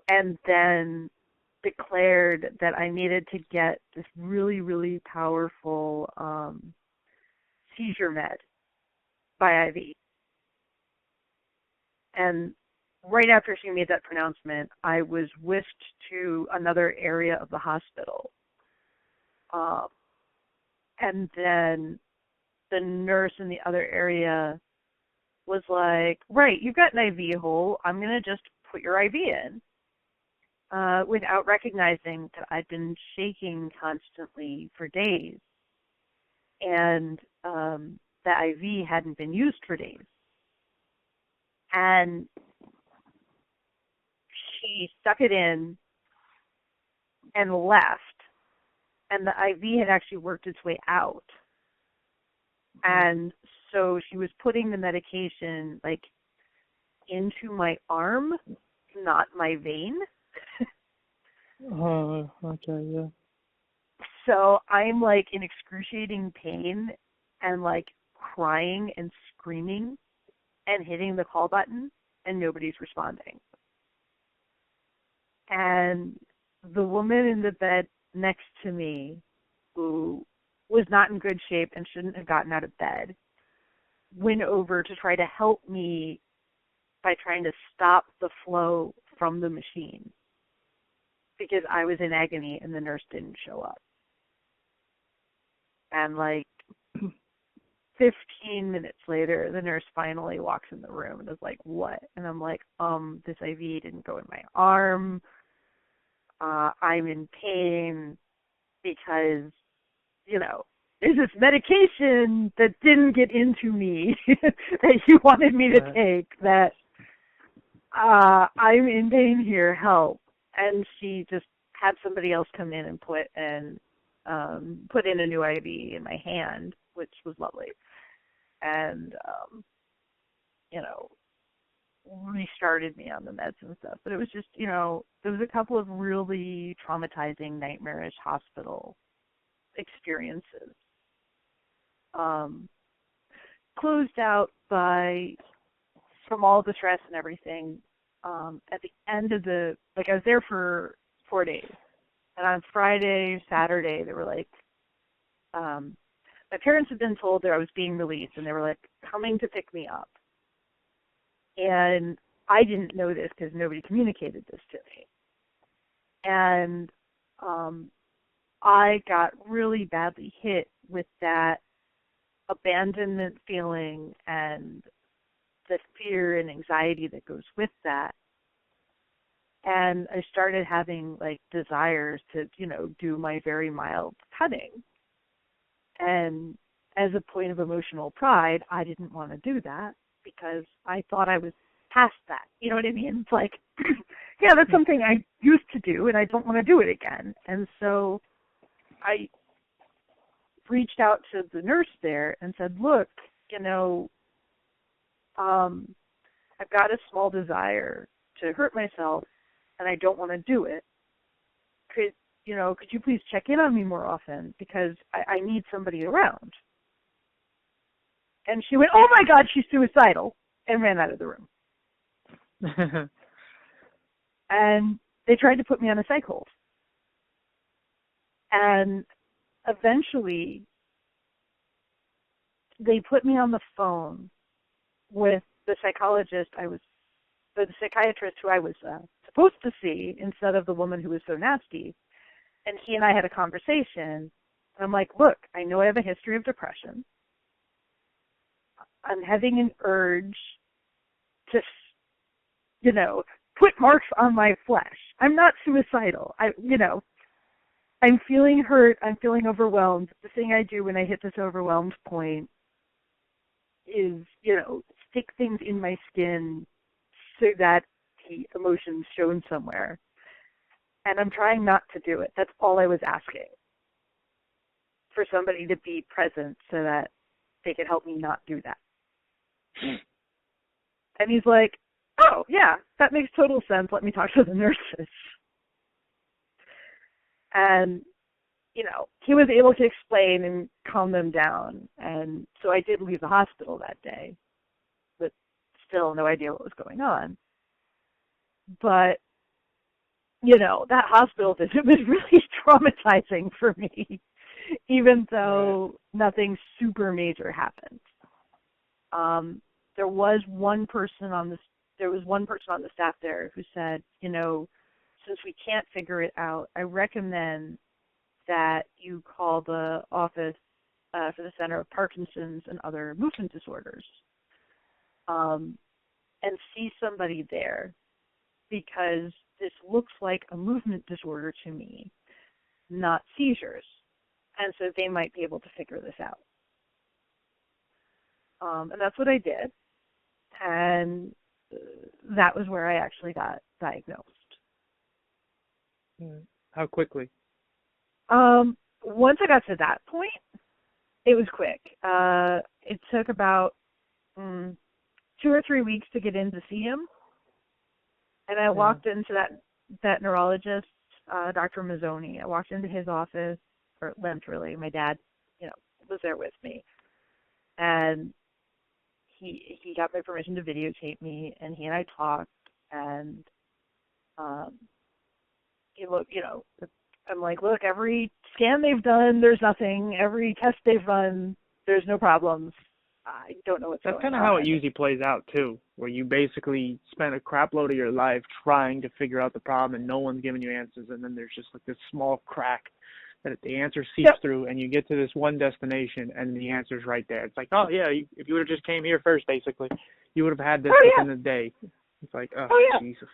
and then declared that I needed to get this really, really powerful seizure med by IV. And right after she made that pronouncement, I was whisked to another area of the hospital. And then the nurse in the other area was like, right, you've got an IV hole. I'm going to just put your IV in. Without recognizing that I'd been shaking constantly for days. And the IV hadn't been used for days. And she stuck it in and left. And the IV had actually worked its way out. And so she was putting the medication, like, into my arm, not my vein. Oh, okay, yeah. So I'm, like, in excruciating pain and, like, crying and screaming and hitting the call button, and nobody's responding. And the woman in the bed next to me, who was not in good shape and shouldn't have gotten out of bed, went over to try to help me by trying to stop the flow from the machine because I was in agony and the nurse didn't show up. And like 15 minutes later, the nurse finally walks in the room and is like, what? And I'm like, this IV didn't go in my arm. I'm in pain because, there's this medication that didn't get into me that you wanted me to take that I'm in pain here, help. And she just had somebody else come in and put in a new IV in my hand, which was lovely. And, restarted me on the meds and stuff. But it was just, there was a couple of really traumatizing, nightmarish hospital experiences. Closed out from all the stress and everything, at the end of I was there for 4 days. And on Friday, Saturday, they were like, my parents had been told that I was being released, and they were like coming to pick me up. And I didn't know this because nobody communicated this to me. And I got really badly hit with that abandonment feeling and the fear and anxiety that goes with that. And I started having like desires to, do my very mild cutting. And as a point of emotional pride, I didn't want to do that because I thought I was past that. You know what I mean? It's like, yeah, that's something I used to do and I don't want to do it again. And so I reached out to the nurse there and said, look, I've got a small desire to hurt myself and I don't want to do it. Could you please check in on me more often because I need somebody around? And she went, oh my God, she's suicidal, and ran out of the room. And they tried to put me on a psych hold. And eventually they put me on the phone with the psychiatrist who I was supposed to see instead of the woman who was so nasty. And he and I had a conversation. And I'm like, look, I know I have a history of depression. I'm having an urge to, put marks on my flesh. I'm not suicidal. I'm feeling hurt. I'm feeling overwhelmed. The thing I do when I hit this overwhelmed point is, stick things in my skin so that the emotion's shown somewhere. And I'm trying not to do it. That's all I was asking. For somebody to be present so that they could help me not do that. And he's like, oh, yeah, that makes total sense. Let me talk to the nurses. And, he was able to explain and calm them down. And so I did leave the hospital that day. still no idea what was going on. But, you know, that hospital visit was really traumatizing for me, even though nothing super major happened. There was one person on the staff there who said, you know, since we can't figure it out, I recommend that you call the office for the Center of Parkinson's and other movement disorders and see somebody there, because this looks like a movement disorder to me, not seizures. And so they might be able to figure this out. And that's what I did. And that was where I actually got diagnosed. How quickly? Once I got to that point, it was quick. It took about 2 or 3 weeks to get in to see him. And I walked into that neurologist, Dr. Mazzoni. I walked into his office, or limped really. My dad, you know, was there with me. And he got my permission to videotape me, and he and I talked, and he looked, you know, I'm like, look, every scan they've done, there's nothing. Every test they've run, there's no problems. I don't know what's going on. That's kind of how it usually plays out, too, where you basically spend a crap load of your life trying to figure out the problem, and no one's giving you answers, and then there's just like this small crack that the answer seeps through, and you get to this one destination, and the answer's right there. It's like, oh, yeah, if you would have just came here first, basically, you would have had this within a day. It's like, Jesus.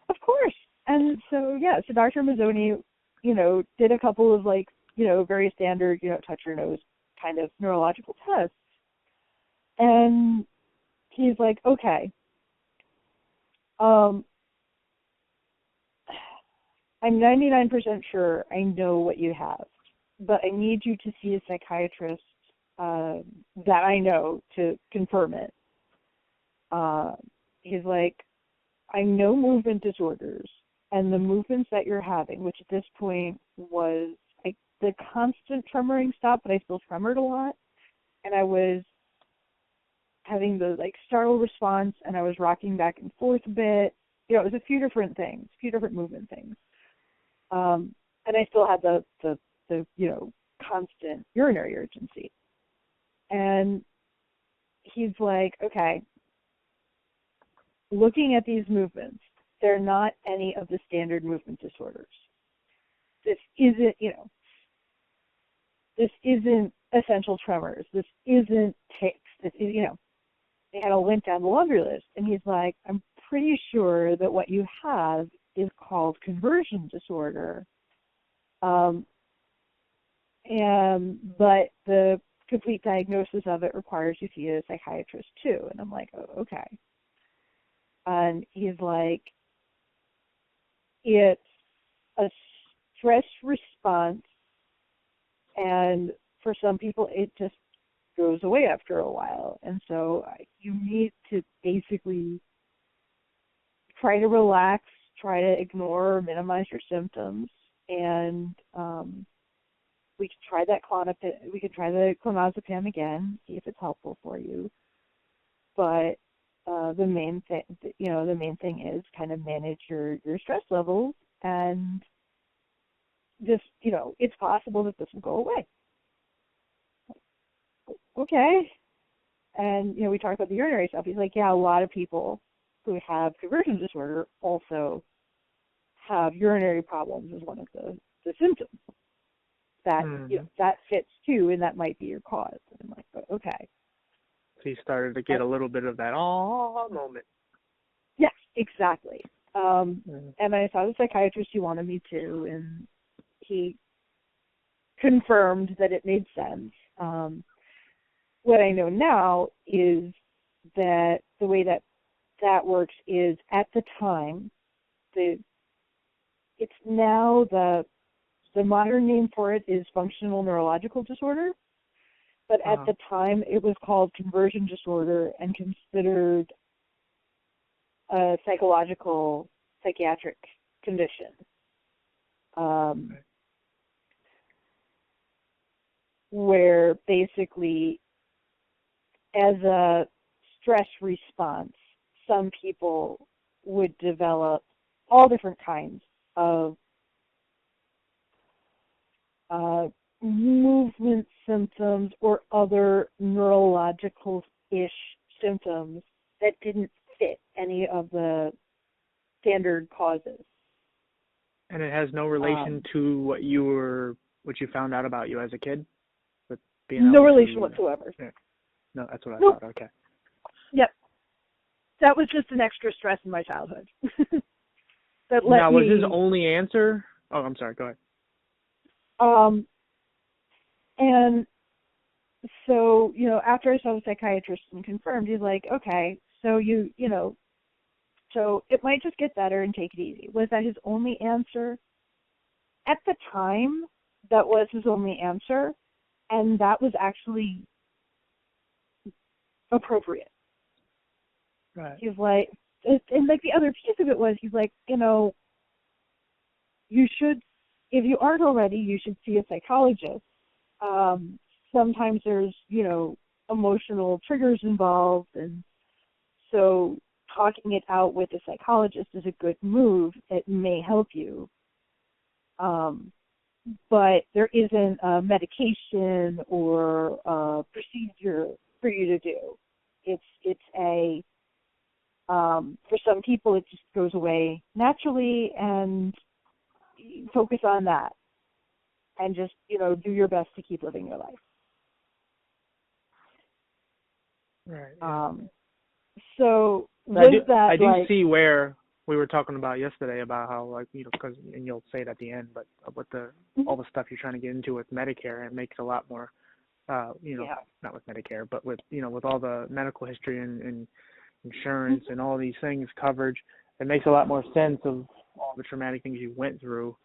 Of course. And so, so Dr. Mazzoni, you know, did a couple of, like, you know, very standard, you know, touch your nose kind of neurological tests. And he's like, okay, I'm 99% sure I know what you have, but I need you to see a psychiatrist that I know to confirm it. He's like, I know movement disorders, and the movements that you're having, which at this point was like the constant tremoring stopped, but I still tremored a lot, and I was having the like startle response, and I was rocking back and forth a bit. You know, it was a few different things, a few different movement things. And I still had the you know, constant urinary urgency. And he's like, okay, looking at these movements, they're not any of the standard movement disorders. This isn't, you know, this isn't essential tremors. This isn't tics. This is, you know, they had a link down the laundry list. And he's like, I'm pretty sure that what you have is called conversion disorder. But the complete diagnosis of it requires you see a psychiatrist too. And I'm like, oh, okay. And he's like, it's a stress response, and for some people it just goes away after a while. And so you need to basically try to relax, try to ignore or minimize your symptoms, and we can try that we can try the clonazepam again, see if it's helpful for you. But the main thing is kind of manage your stress levels, and just, you know, it's possible that this will go away. Okay. And, you know, we talked about the urinary stuff. He's like, yeah, a lot of people who have conversion disorder also have urinary problems as one of the symptoms. That, you know, that fits too, and that might be your cause. And I'm like, okay. So you started to get a little bit of that moment. Yes, exactly. And I saw the psychiatrist who wanted me to, and he confirmed that it made sense. What I know now is that the way that works is, at the time, it's now the modern name for it is functional neurological disorder, but at the time it was called conversion disorder and considered a psychiatric condition. Where basically, as a stress response, some people would develop all different kinds of movement symptoms or other neurological-ish symptoms that didn't fit any of the standard causes. And it has no relation to what you found out about you as a kid? With being no relation whatsoever. Yeah. No, that's what I Nope. thought. Okay. Yep. That was just an extra stress in my childhood. Was his only answer? Oh, I'm sorry. Go ahead. And so, after I saw the psychiatrist and confirmed, he's like, okay, so so it might just get better and take it easy. Was that his only answer? At the time, that was his only answer, and that was actually appropriate. Right. He's like, and like the other piece of it was, he's like, you should, if you aren't already, you should see a psychologist. Sometimes there's, emotional triggers involved, and so talking it out with a psychologist is a good move. It may help you. But there isn't a medication or a procedure for you to do. It's a, for some people it just goes away naturally, and focus on that. And just, do your best to keep living your life. Right. So I do see where we were talking about yesterday about how, because, and you'll say it at the end, but with all the stuff you're trying to get into with Medicare, it makes a lot more, not with Medicare, but with, with all the medical history and insurance and all these things, coverage, it makes a lot more sense of all the traumatic things you went through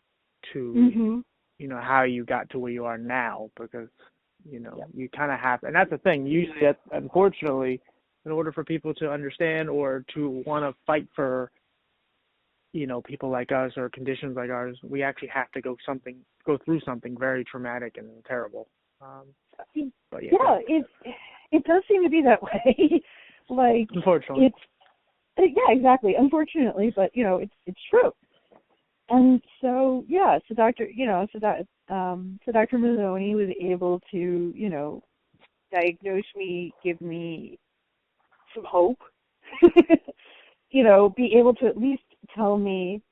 to, how you got to where you are now, because, you kind of have, and that's the thing, usually, unfortunately, in order for people to understand or to want to fight for, people like us or conditions like ours, we actually have to go through something very traumatic and terrible. But it does seem to be that way. Unfortunately. Exactly. Unfortunately, but it's true. And so so Dr. Dr. Mazzoni was able to, diagnose me, give me some hope, be able to at least tell me,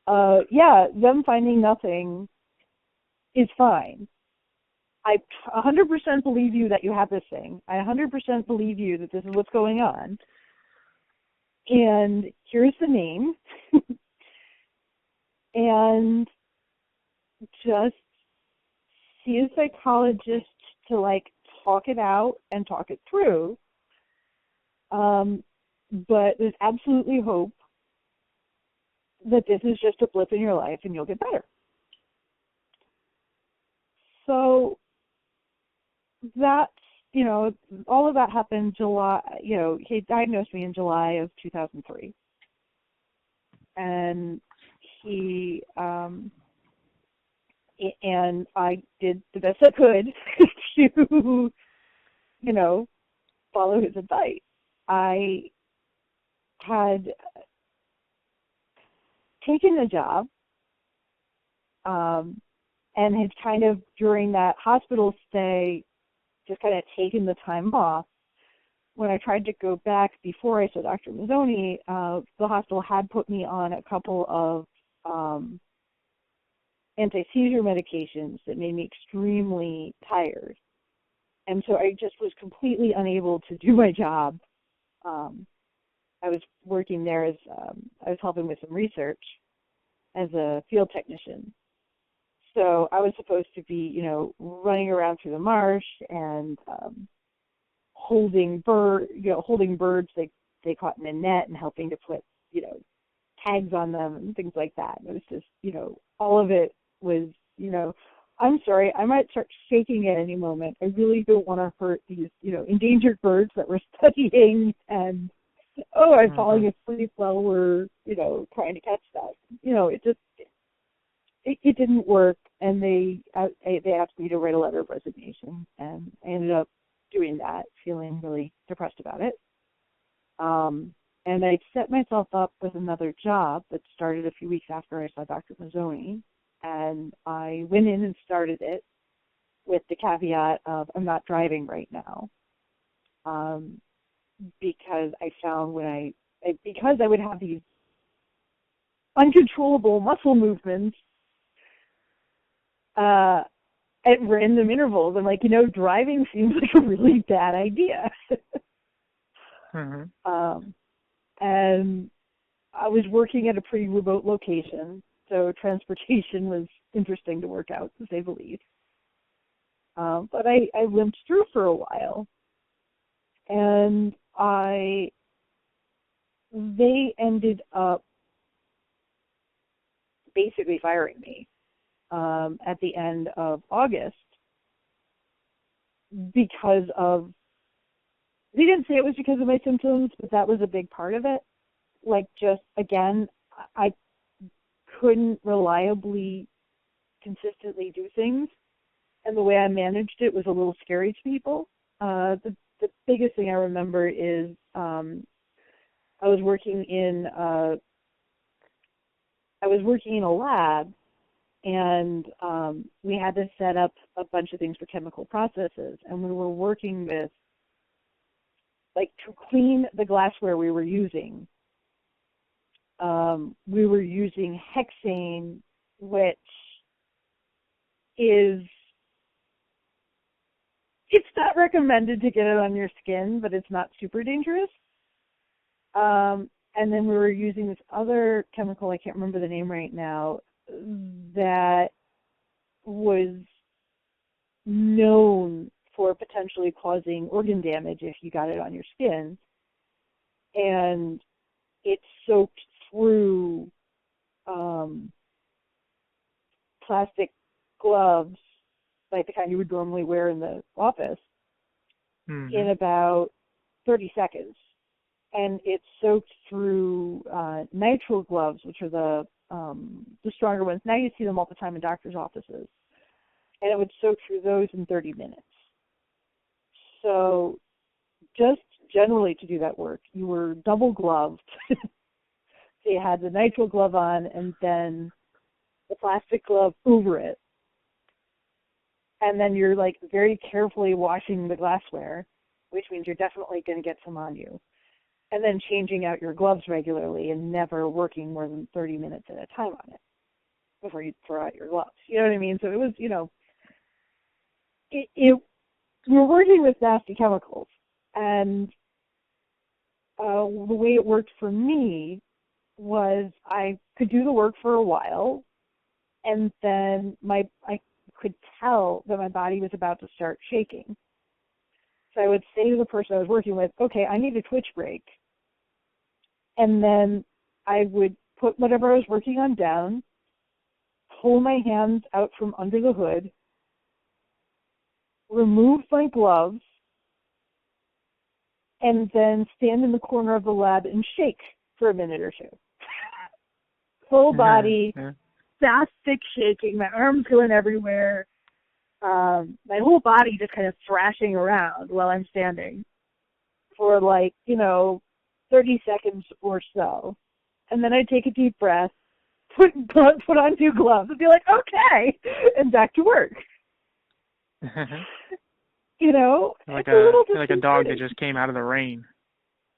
them finding nothing is fine. I 100% believe you that you have this thing. I 100% believe you that this is what's going on. And here's the name. And just see a psychologist to talk it out and talk it through. But there's absolutely hope that this is just a blip in your life and you'll get better. So that's, all of that happened July, he diagnosed me in July of 2003. And he, and I did the best I could to, follow his advice. I had taken the job, and had kind of, during that hospital stay, just kind of taken the time off. When I tried to go back before I saw Dr. Mazzoni, the hospital had put me on a couple of anti-seizure medications that made me extremely tired. And so I just was completely unable to do my job. I was working there as, I was helping with some research as a field technician. So I was supposed to be, running around through the marsh and holding birds they caught in a net and helping to put, tags on them and things like that. And it was just, all of it was, I'm sorry, I might start shaking at any moment. I really don't want to hurt these, endangered birds that we're studying, and I'm falling asleep while we're, trying to catch that. It didn't work, and they asked me to write a letter of resignation, and I ended up doing that, feeling really depressed about it. And I set myself up with another job that started a few weeks after I saw Dr. Mazzoni. And I went in and started it with the caveat of I'm not driving right now. Because I found because I would have these uncontrollable muscle movements at random intervals, I'm like, driving seems like a really bad idea. Mm-hmm. And I was working at a pretty remote location, so transportation was interesting to work out, to say the least. But I limped through for a while, and they ended up basically firing me at the end of August because of, they didn't say it was because of my symptoms, but that was a big part of it. Like, just, again, I couldn't reliably, consistently do things, and the way I managed it was a little scary to people. The biggest thing I remember is I was working in a lab, and we had to set up a bunch of things for chemical processes, and we were working with, like, to clean the glassware we were using hexane, which is, it's not recommended to get it on your skin, but it's not super dangerous. And then we were using this other chemical, I can't remember the name right now, that was known for potentially causing organ damage if you got it on your skin. And it soaked through plastic gloves, like the kind you would normally wear in the office, mm-hmm. in about 30 seconds. And it soaked through nitrile gloves, which are the stronger ones. Now you see them all the time in doctors' offices. And it would soak through those in 30 minutes. So just generally to do that work, you were double gloved. So you had the nitrile glove on and then the plastic glove over it. And then you're, like, very carefully washing the glassware, which means you're definitely going to get some on you. And then changing out your gloves regularly and never working more than 30 minutes at a time on it before you throw out your gloves. You know what I mean? So it was, we're working with nasty chemicals. And the way it worked for me was I could do the work for a while, and then I could tell that my body was about to start shaking. So I would say to the person I was working with, okay, I need a twitch break. And then I would put whatever I was working on down, pull my hands out from under the hood, remove my gloves, and then stand in the corner of the lab and shake for a minute or two. Full body, fast, thick shaking, my arms going everywhere, my whole body just kind of thrashing around while I'm standing for 30 seconds or so. And then I'd take a deep breath, put on 2 gloves and be like, okay, and back to work. Like a dog that just came out of the rain.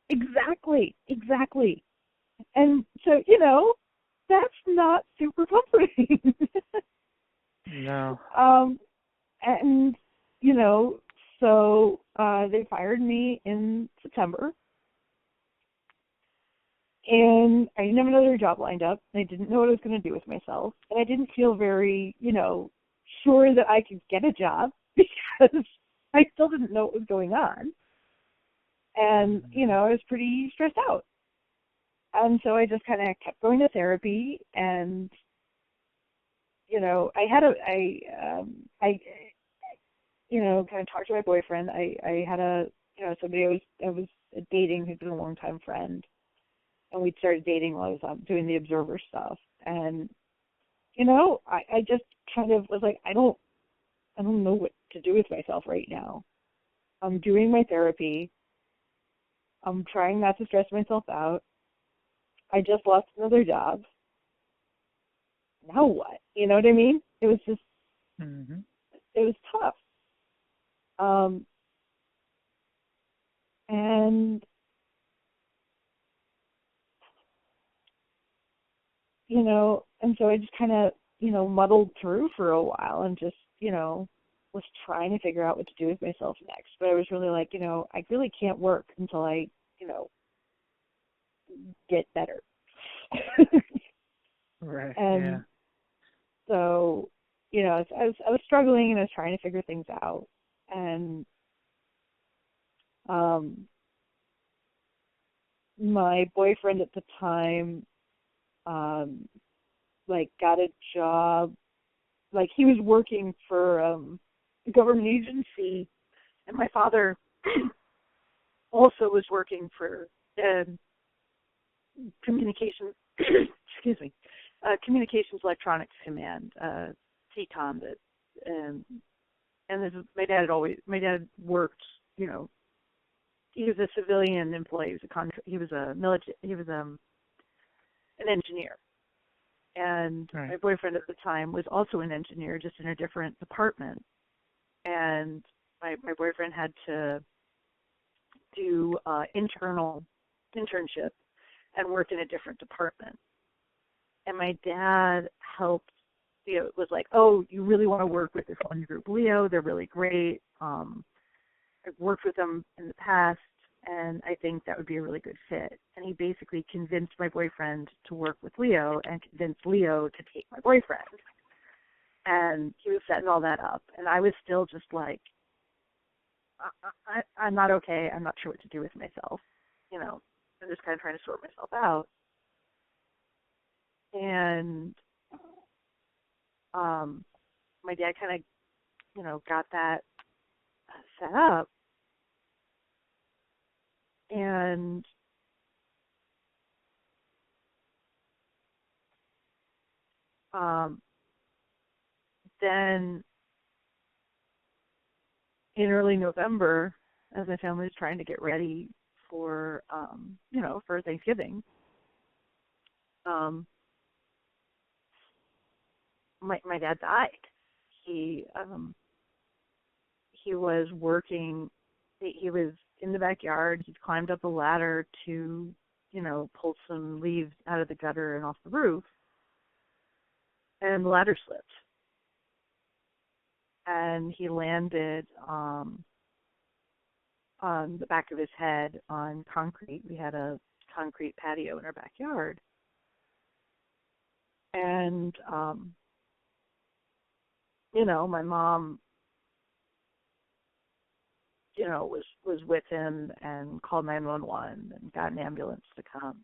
Exactly. And so, that's not super comforting. No. And, so they fired me in September. And I didn't have another job lined up. And I didn't know what I was going to do with myself. And I didn't feel very, sure that I could get a job because I still didn't know what was going on. And, I was pretty stressed out. And so I just kind of kept going to therapy, and, I kind of talked to my boyfriend. I had somebody I was dating who'd been a long-time friend, and we'd started dating while I was doing the Observer stuff. And, I just kind of was like, I don't know what to do with myself right now. I'm doing my therapy. I'm trying not to stress myself out. I just lost another job. Now what? You know what I mean? It was just, it was tough. And, and so I just kind of, muddled through for a while and just, was trying to figure out what to do with myself next. But I was really like, I really can't work until I, get better. Right. And yeah. so, I was struggling and I was trying to figure things out. And my boyfriend at the time, got a job. He was working for a government agency, and my father also was working for communications electronics command, TCOM. My dad worked. He was a civilian employee. He was an engineer. And right. My boyfriend at the time was also an engineer, just in a different department. And my boyfriend had to do internship and work in a different department. And my dad helped, was like, oh, you really want to work with this one group, Leo? They're really great. I've worked with them in the past, and I think that would be a really good fit. And he basically convinced my boyfriend to work with Leo and convinced Leo to take my boyfriend. And he was setting all that up. And I was still just like, I'm not okay. I'm not sure what to do with myself. I'm just kind of trying to sort myself out. And my dad kind of, got that set up. And then in early November, as my family was trying to get ready for, for Thanksgiving, my dad died. He was working. He was in the backyard. He climbed up a ladder to, pull some leaves out of the gutter and off the roof, and the ladder slipped. And he landed on the back of his head on concrete. We had a concrete patio in our backyard. And, my mom, was with him and called 911 and got an ambulance to come.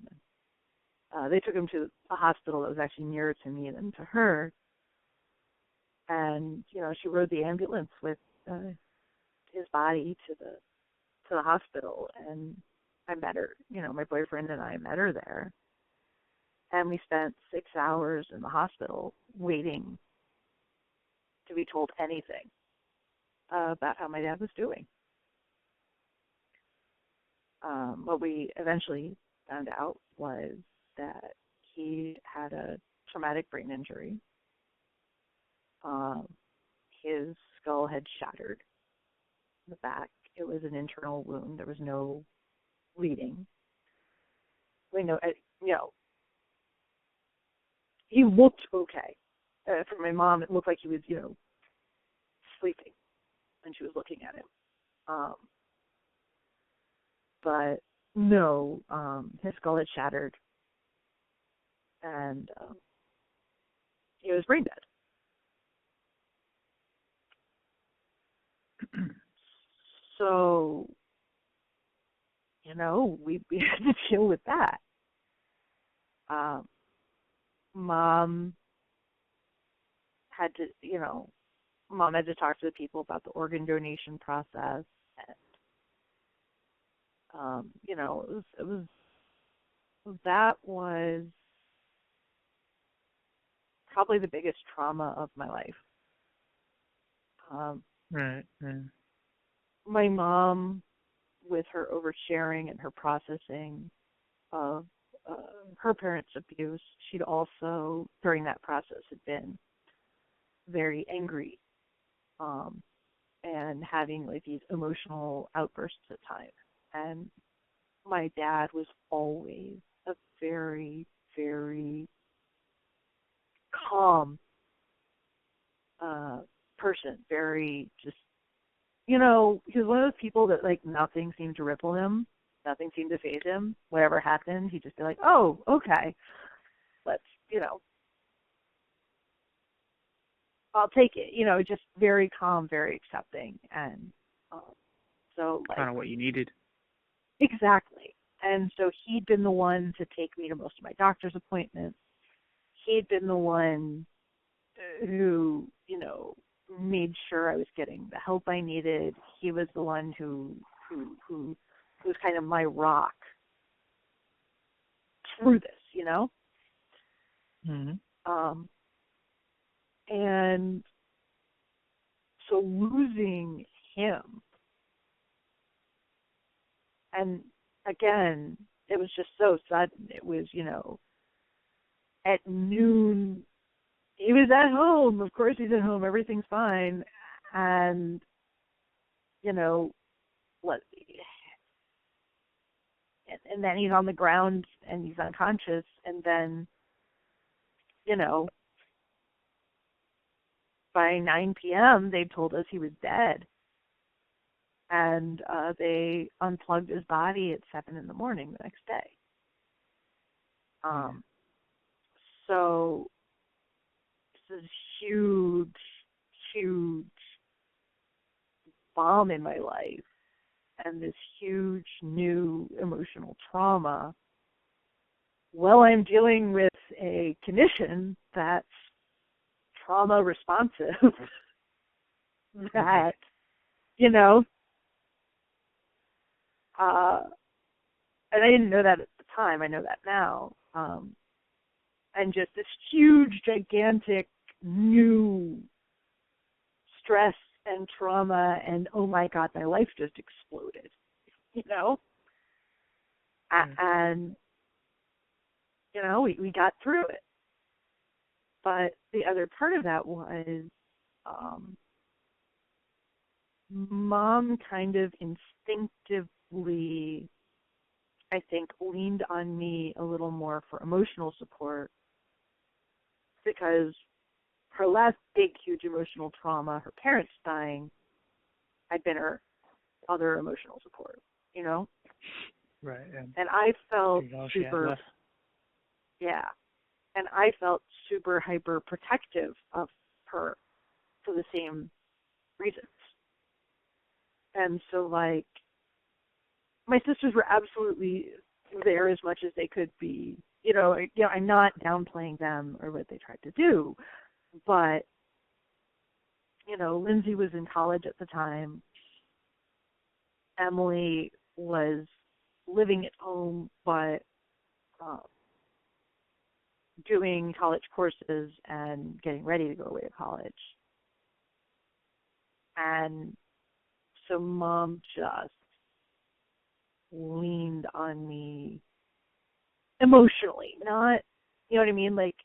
They took him to a hospital that was actually nearer to me than to her. And, she rode the ambulance with his body to the hospital, and I met her. My boyfriend and I met her there. And we spent 6 hours in the hospital waiting to be told anything about how my dad was doing. What we eventually found out was that he had a traumatic brain injury. His skull had shattered in the back. It was an internal wound. There was no bleeding. We know, he looked okay. For my mom, it looked like he was, sleeping when she was looking at him. But no, his skull had shattered, and he was brain dead. So, we had to deal with that. Mom had to, Mom had to talk to the people about the organ donation process, and that was probably the biggest trauma of my life. Right. My mom with her oversharing and her processing of her parents' abuse, she'd also, during that process, had been very angry and having like these emotional outbursts at times. And my dad was always a very, very calm person, very just, he was one of those people that like nothing seemed to ripple him, nothing seemed to faze him. Whatever happened, he'd just be like, oh, okay, let's, I'll take it, just very calm, very accepting. And so like, kind of what you needed. Exactly. And so he'd been the one to take me to most of my doctor's appointments. He'd been the one who, made sure I was getting the help I needed. He was the one who was kind of my rock through this, Mm-hmm. And so losing him, and again, it was just so sudden. It was, at noon, he was at home. Of course he's at home. Everything's fine. And, and then he's on the ground and he's unconscious. And then, by 9 p.m., they told us he was dead. And they unplugged his body at 7 in the morning the next day. So this is huge, huge bomb in my life, and this huge new emotional trauma. Well, I'm dealing with a condition that's trauma responsive. That, and I didn't know that at the time. I know that now. And just this huge, gigantic, new stress and trauma, and oh my God, my life just exploded, And, we got through it. But the other part of that was Mom kind of instinctively, I think, leaned on me a little more for emotional support, because her last big, huge emotional trauma, her parents dying, had been her other emotional support, Right. And I felt super, and I felt super hyper protective of her for the same reasons. And so, like, my sisters were absolutely there as much as they could be. I'm not downplaying them or what they tried to do, but, Lindsay was in college at the time. Emily was living at home, but doing college courses and getting ready to go away to college. And so Mom just leaned on me emotionally, not, you know what I mean? Like,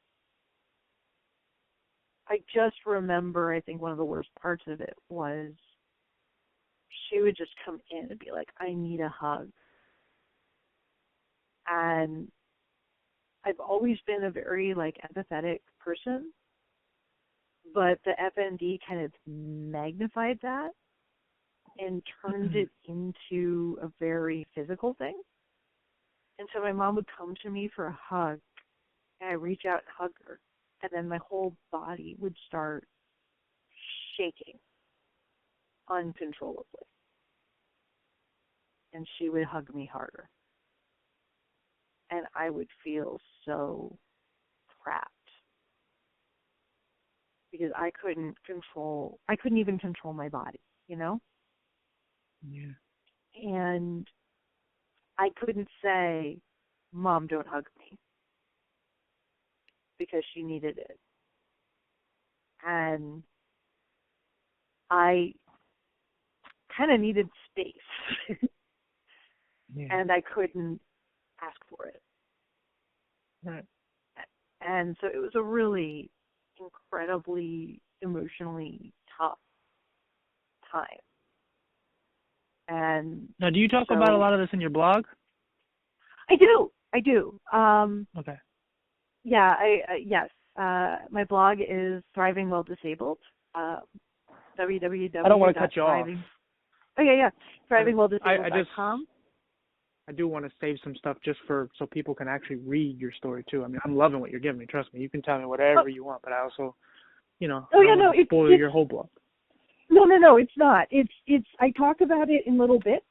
I just remember, I think one of the worst parts of it was she would just come in and be like, I need a hug. And I've always been a very, like, empathetic person, but the FND kind of magnified that and turned it into a very physical thing. And so my mom would come to me for a hug, and I'd reach out and hug her, and then my whole body would start shaking uncontrollably. And she would hug me harder. And I would feel so trapped because I couldn't even control my body, Yeah. And I couldn't say, Mom, don't hug me, because she needed it. And I kind of needed space. and I couldn't ask for it. Right. And so it was a really incredibly emotionally tough time. And now, do you talk about a lot of this in your blog? I do. Okay. Yeah, yes. My blog is Thriving While Disabled. www. I don't want to cut you off. Oh, yeah. ThrivingWhile-Disabled.com. I do want to save some stuff just so people can actually read your story too. I mean, I'm loving what you're giving me. Trust me. You can tell me whatever you want, but I also, spoil your whole blog. No, it's not. It's I talk about it in little bits.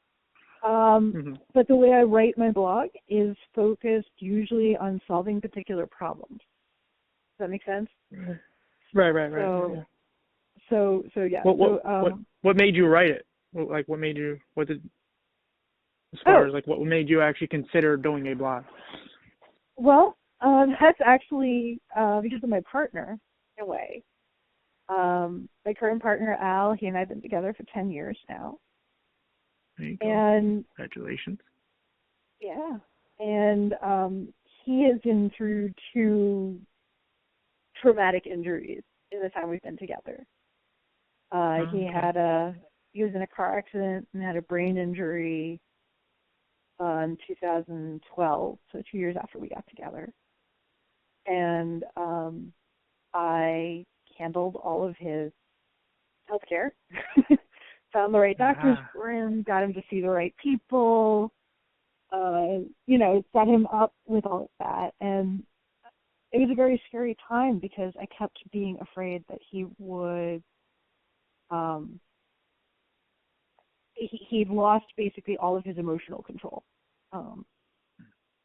But the way I write my blog is focused usually on solving particular problems. Does that make sense? Right. So yeah. What made you write it? Like, what made you? What made you actually consider doing a blog? Well, that's actually because of my partner, in a way. My current partner, Al, he and I have been together for 10 years now. There you go. And congratulations. Yeah. And he has been through 2 traumatic injuries in the time we've been together. He was in a car accident and had a brain injury in 2012, so 2 years after we got together. And I handled all of his healthcare, found the right doctors for him, got him to see the right people, set him up with all of that. And it was a very scary time because I kept being afraid that he would, he'd lost basically all of his emotional control.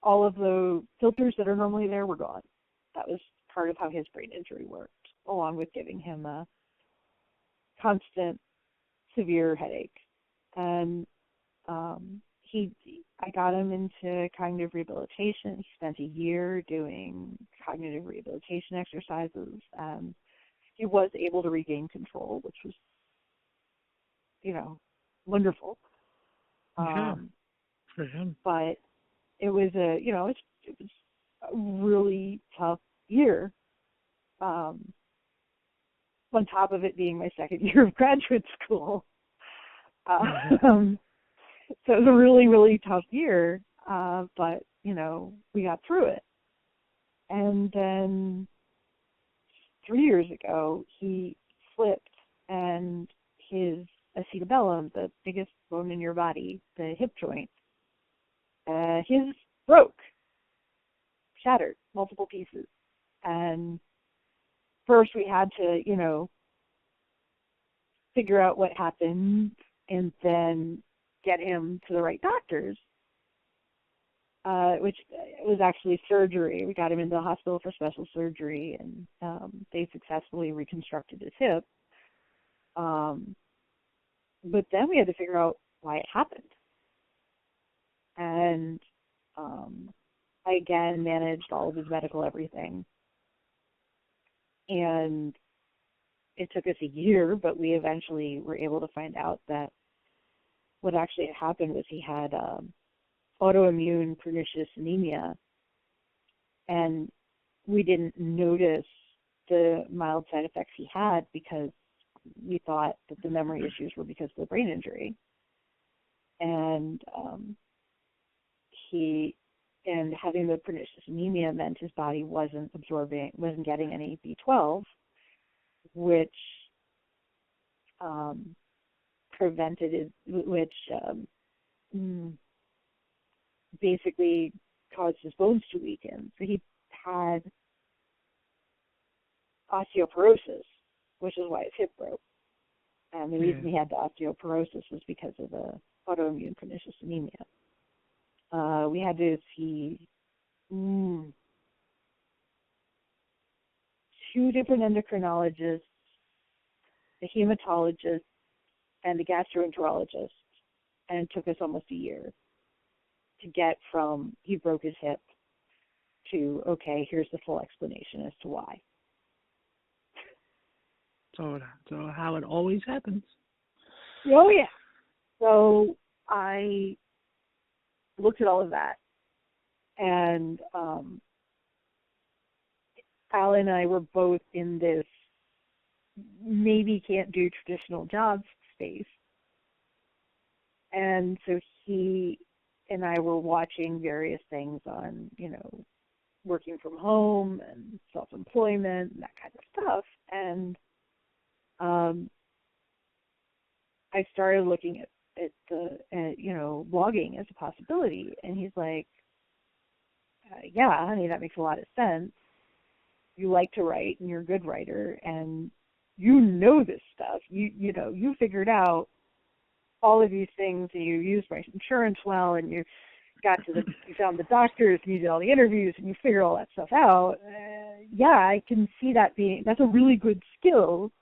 All of the filters that are normally there were gone. That was part of how his brain injury worked, along with giving him a constant severe headache. And I got him into cognitive rehabilitation. He spent a year doing cognitive rehabilitation exercises, and he was able to regain control, which was, wonderful. For him. But it was it was a really tough year. On top of it being my second year of graduate school. So it was a really, really tough year, but, we got through it. And then 3 years ago, he slipped and his acetabellum, the biggest bone in your body, the hip joint, his broke, shattered, multiple pieces. And first we had to, figure out what happened and then get him to the right doctors, which was actually surgery. We got him into the hospital for special surgery, and they successfully reconstructed his hip. But then we had to figure out why it happened. And I, again, managed all of his medical everything. And it took us a year, but we eventually were able to find out that what actually had happened was he had autoimmune pernicious anemia, and we didn't notice the mild side effects he had because we thought that the memory issues were because of the brain injury. And having the pernicious anemia meant his body wasn't getting any B12, which basically caused his bones to weaken. So he had osteoporosis, which is why his hip broke. And the reason he had the osteoporosis was because of the autoimmune pernicious anemia. We had to see 2 different endocrinologists, a hematologist, and a gastroenterologist, and it took us almost a year to get from he broke his hip to, okay, here's the full explanation as to why. So how it always happens. Oh, yeah. So I looked at all of that, and Alan and I were both in this maybe can't do traditional jobs space. And so he and I were watching various things on, working from home and self-employment and that kind of stuff. And I started looking at blogging as a possibility. And he's like, yeah, honey, that makes a lot of sense. You like to write and you're a good writer and you know this stuff. You figured out all of these things and you used my insurance well and you found the doctors and you did all the interviews and you figured all that stuff out. Yeah, I can see that's a really good skill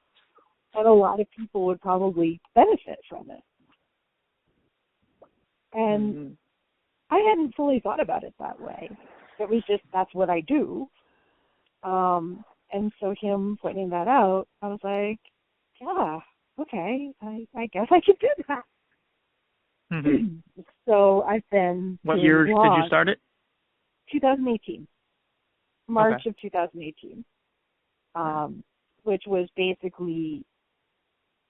and a lot of people would probably benefit from it. And I hadn't fully thought about it that way. It was just, that's what I do. And so him pointing that out, I was like, yeah, okay, I guess I could do that. So I've been... What year did you start it? 2018. March of 2018. Which was basically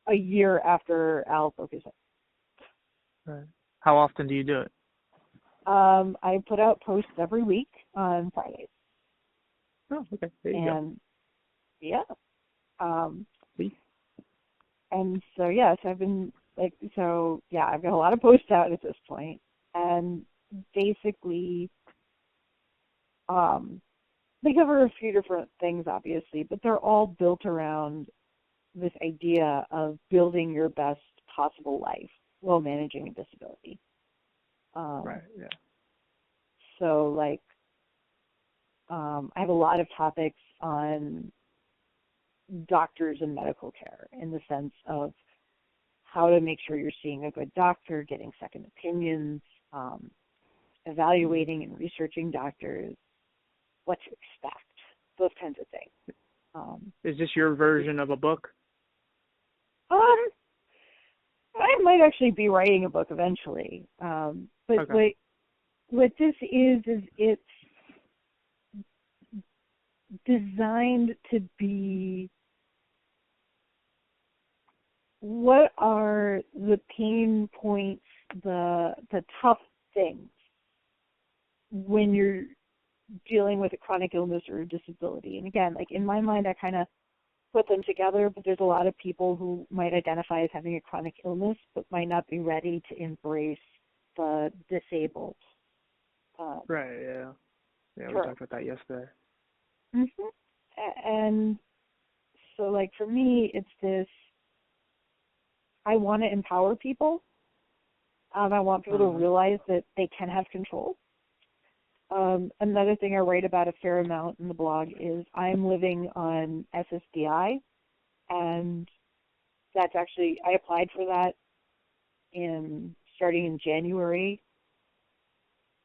a year after Al broke his hip. Right. How often do you do it? I put out posts every week on Fridays. Oh, okay. There you go. Yeah. And so, yeah, so I've been, I've got a lot of posts out at this point. And basically, they cover a few different things, obviously, but they're all built around this idea of building your best possible life while managing a disability. Right, yeah. So, I have a lot of topics on doctors and medical care in the sense of how to make sure you're seeing a good doctor, getting second opinions, evaluating and researching doctors, what to expect, those kinds of things. Is this your version of a book? I might actually be writing a book eventually. But okay. what this is it's designed to be, what are the pain points, the tough things when you're dealing with a chronic illness or a disability. And again, in my mind, I kind of put them together, but there's a lot of people who might identify as having a chronic illness but might not be ready to embrace the disabled. Right, yeah. Yeah, we talked about that yesterday. And so, for me, it's this, I want to empower people. I want people to realize that they can have control. Another thing I write about a fair amount in the blog is I'm living on SSDI, and that's actually, I applied for that starting in January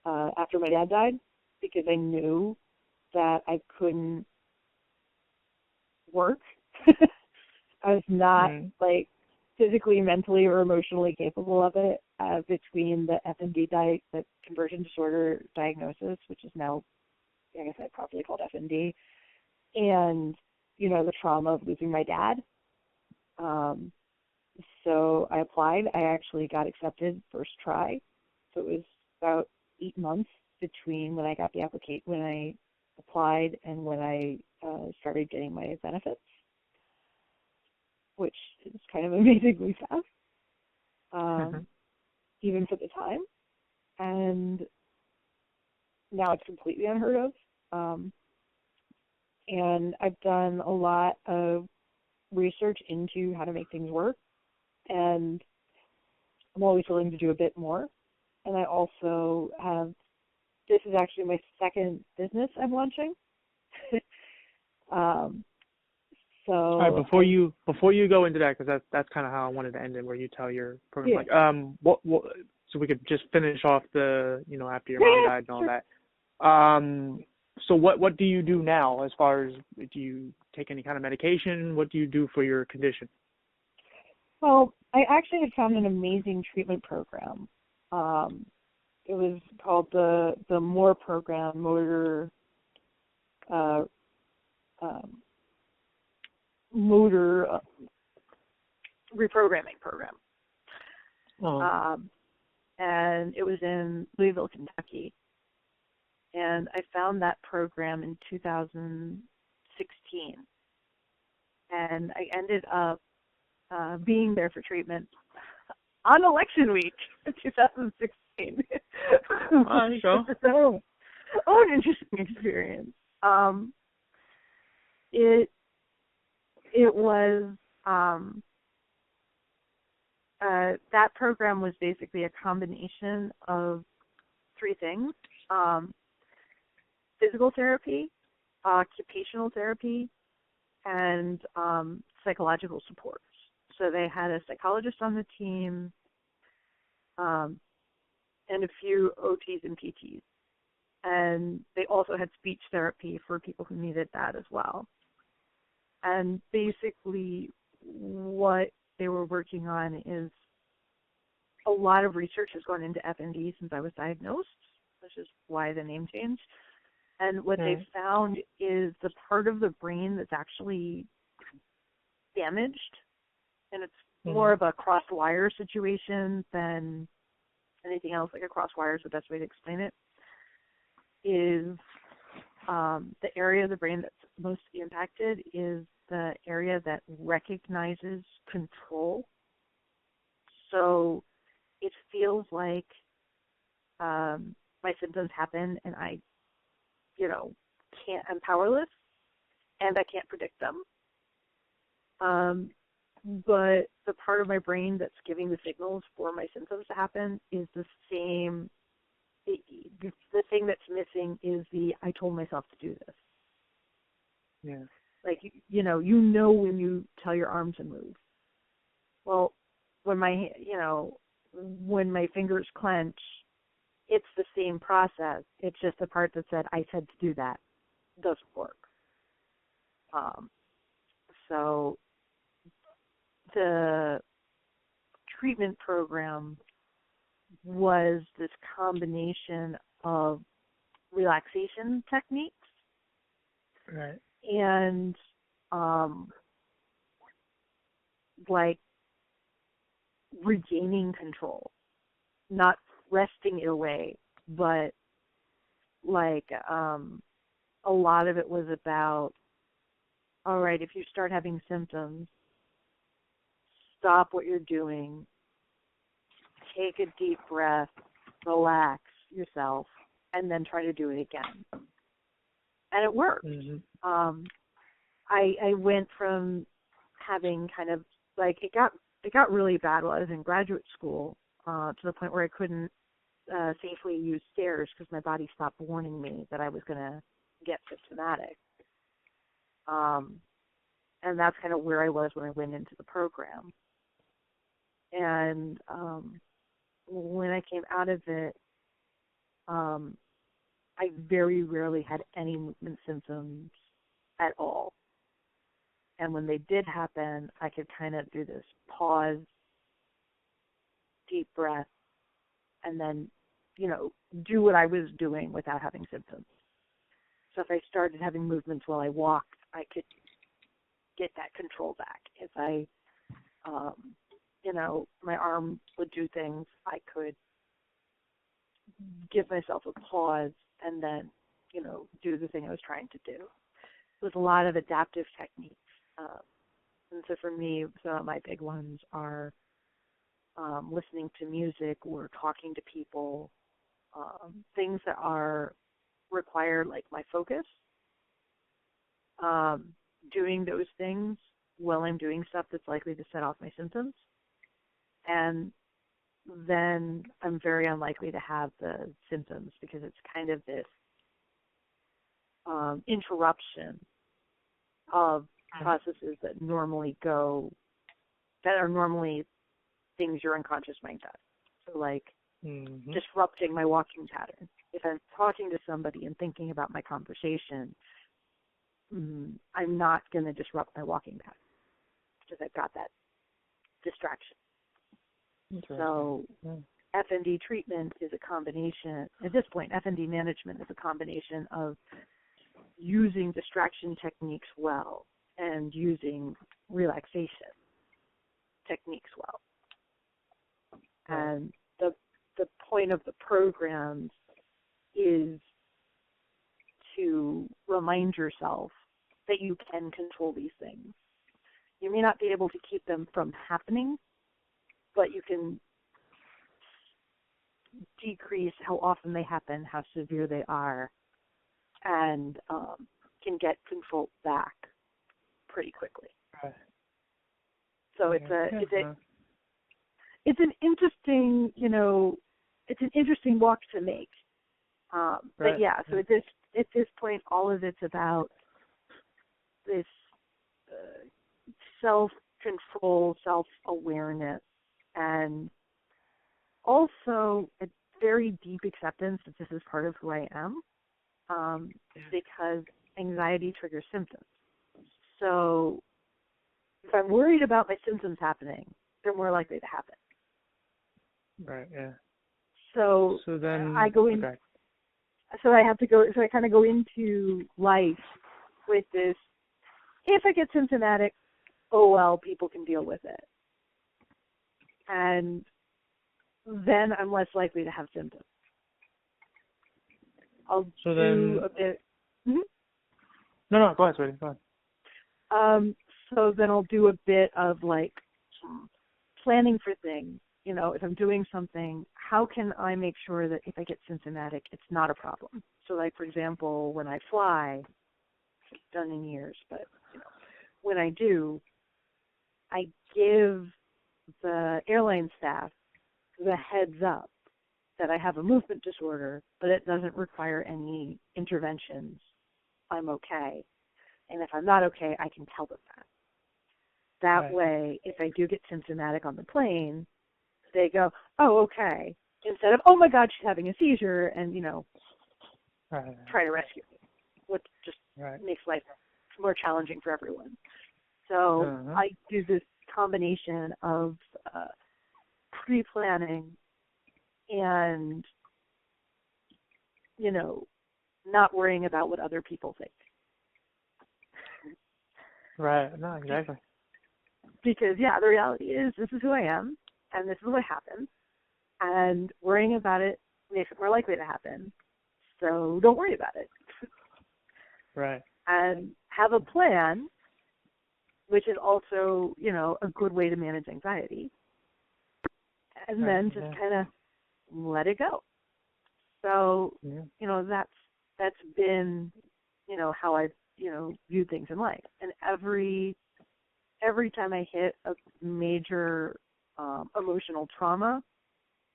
after my dad died, because I knew that I couldn't work. I was not physically, mentally, or emotionally capable of it between the FND, the conversion disorder diagnosis, which is now, I guess, properly called FND, and, the trauma of losing my dad. So I applied. I actually got accepted first try. So it was about 8 months between when I got the application, when I applied, and when I started getting my benefits, which is kind of amazingly fast, even for the time. And now it's completely unheard of. And I've done a lot of research into how to make things work, and I'm always willing to do a bit more. And I also have, this is actually my second business I'm launching. So all right, before you go into that, because that's kind of how I wanted to end it, where you tell your program, what so we could just finish off the, after your mom died and all that. So what do you do now, as far as, do you take any kind of medication? What do you do for your condition? Well, I actually had found an amazing treatment program. it was called the MORE program, motor reprogramming program. And it was in Louisville, Kentucky. And I found that program in 2016. And I ended up being there for treatment on election week in 2016. So, an interesting experience. It was that program was basically a combination of three things: physical therapy, occupational therapy, and psychological support. So they had a psychologist on the team, and a few OTs and PTs. And they also had speech therapy for people who needed that as well. And basically what they were working on is a lot of research has gone into FND since I was diagnosed, which is why the name changed. And what they found is the part of the brain that's actually damaged, and it's more of a cross-wire situation than anything else. Like a cross-wire is the best way to explain it, is the area of the brain that's most impacted is the area that recognizes control. So it feels like my symptoms happen and I'm powerless and I can't predict them. But the part of my brain that's giving the signals for my symptoms to happen is the same. The thing that's missing is I told myself to do this. Yeah. Like, when you tell your arm to move. Well, when my fingers clench, it's the same process. It's just the part that said, I said to do that, doesn't work. So the treatment program was this combination of relaxation techniques, right, and like regaining control, not wresting it away, but like a lot of it was about, all right, if you start having symptoms, stop what you're doing, take a deep breath, relax yourself, and then try to do it again. And it worked. I went from having kind of like, it got really bad while I was in graduate school, to the point where I couldn't safely use stairs because my body stopped warning me that I was going to get symptomatic. And that's kind of where I was when I went into the program. And when I came out of it, I very rarely had any movement symptoms at all. And when they did happen, I could kind of do this pause, deep breath, and then, do what I was doing without having symptoms. So if I started having movements while I walked, I could get that control back. If I, my arm would do things, I could give myself a pause and then, do the thing I was trying to do. It was a lot of adaptive techniques. And so for me, some of my big ones are listening to music or talking to people, things that are require like my focus, doing those things while I'm doing stuff that's likely to set off my symptoms. And then I'm very unlikely to have the symptoms because it's kind of this interruption of processes that are normally things your unconscious mind does. So like disrupting my walking pattern. If I'm talking to somebody and thinking about my conversation, I'm not going to disrupt my walking pattern because I've got that distraction. So FND treatment is a combination, at this point, FND management is a combination of using distraction techniques well and using relaxation techniques well. And the point of the programs is to remind yourself that you can control these things. You may not be able to keep them from happening, but you can decrease how often they happen, how severe they are, and can get control back pretty quickly. Right. So it's an interesting, it's an interesting walk to make. But yeah, so at this point, all of it's about this self-control, self-awareness, and also a very deep acceptance that this is part of who I am, because anxiety triggers symptoms. So if I'm worried about my symptoms happening, they're more likely to happen. Right, yeah. So then I go in. Okay. So I have to go. So I kind of go into life with this. If I get symptomatic, oh well, people can deal with it, and then I'm less likely to have symptoms. I'll do a bit. Mm-hmm. No, go ahead, sweetie. Go ahead. So then I'll do a bit of like planning for things. If I'm doing something, how can I make sure that if I get symptomatic, it's not a problem? So like, for example, when I fly, I've done in years, but when I do, I give the airline staff the heads up that I have a movement disorder, but it doesn't require any interventions. I'm okay. And if I'm not okay, I can tell them that. That way, if I do get symptomatic on the plane, they go, oh, okay, instead of, oh, my God, she's having a seizure, and, try to rescue me, which just makes life more challenging for everyone. So I do this combination of pre-planning and, not worrying about what other people think. Right, no, exactly. Because, the reality is this is who I am, and this is what happens, and worrying about it makes it more likely to happen. So don't worry about it. Right. And have a plan, which is also, a good way to manage anxiety. And then just kind of let it go. So, that's been, how I've, viewed things in life. And every time I hit a major emotional trauma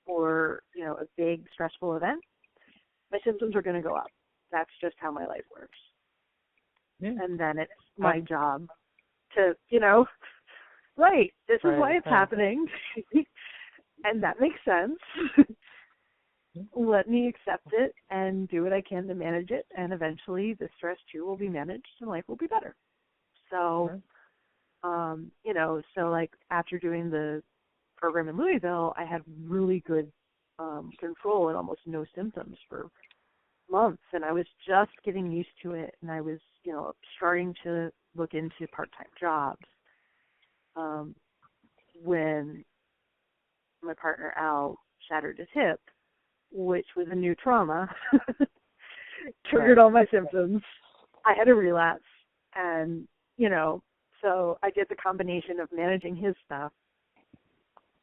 or, a big stressful event, my symptoms are going to go up. That's just how my life works. Yeah. And then it's my job to, this is why it's happening. And that makes sense. Let me accept it and do what I can to manage it. And eventually the stress too will be managed and life will be better. So, so like after doing the program in Louisville, I had really good control and almost no symptoms for months. And I was just getting used to it. And I was, starting to look into part-time jobs when my partner, Al, shattered his hip, which was a new trauma, triggered all my symptoms. I had a relapse. And, so I did the combination of managing his stuff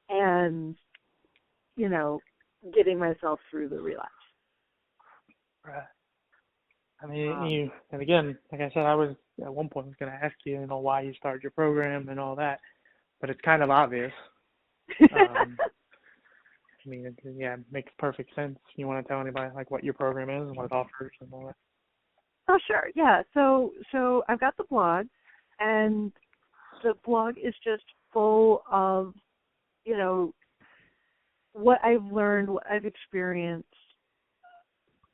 and, getting myself through the relapse. Right. I mean, and again, like I said, I was at one point going to ask you, why you started your program and all that, but it's kind of obvious. It makes perfect sense. You want to tell anybody like what your program is and what it offers and all that? Oh, sure. Yeah. So I've got the blog, and the blog is just full of, what I've learned, what I've experienced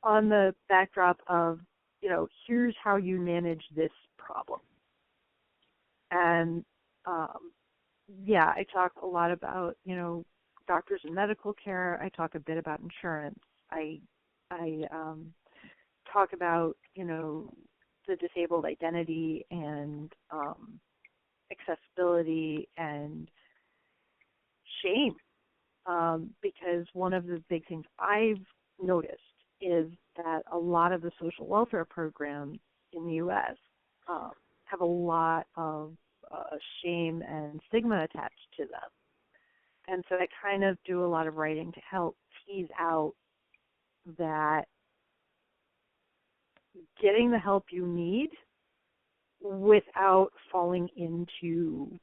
on the backdrop of, here's how you manage this problem. And, I talk a lot about, doctors and medical care. I talk a bit about insurance. I talk about, the disabled identity and accessibility and shame, because one of the big things I've noticed is that a lot of the social welfare programs in the U.S. Have a lot of shame and stigma attached to them. And so I kind of do a lot of writing to help tease out that getting the help you need without falling into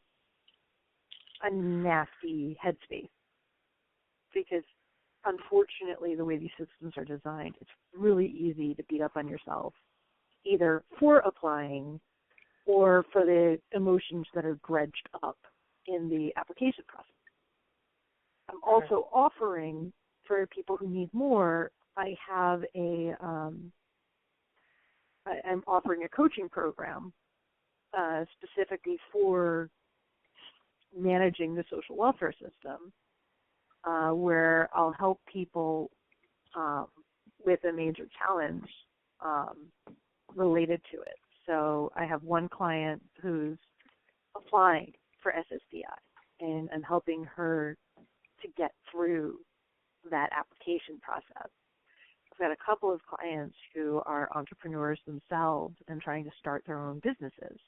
a nasty headspace. Because unfortunately, the way these systems are designed, it's really easy to beat up on yourself, either for applying or for the emotions that are dredged up in the application process. I'm also offering, for people who need more, I'm offering a coaching program specifically for managing the social welfare system, where I'll help people with a major challenge related to it. So I have one client who's applying for SSDI, and I'm helping her to get through that application process. I've got a couple of clients who are entrepreneurs themselves and trying to start their own businesses.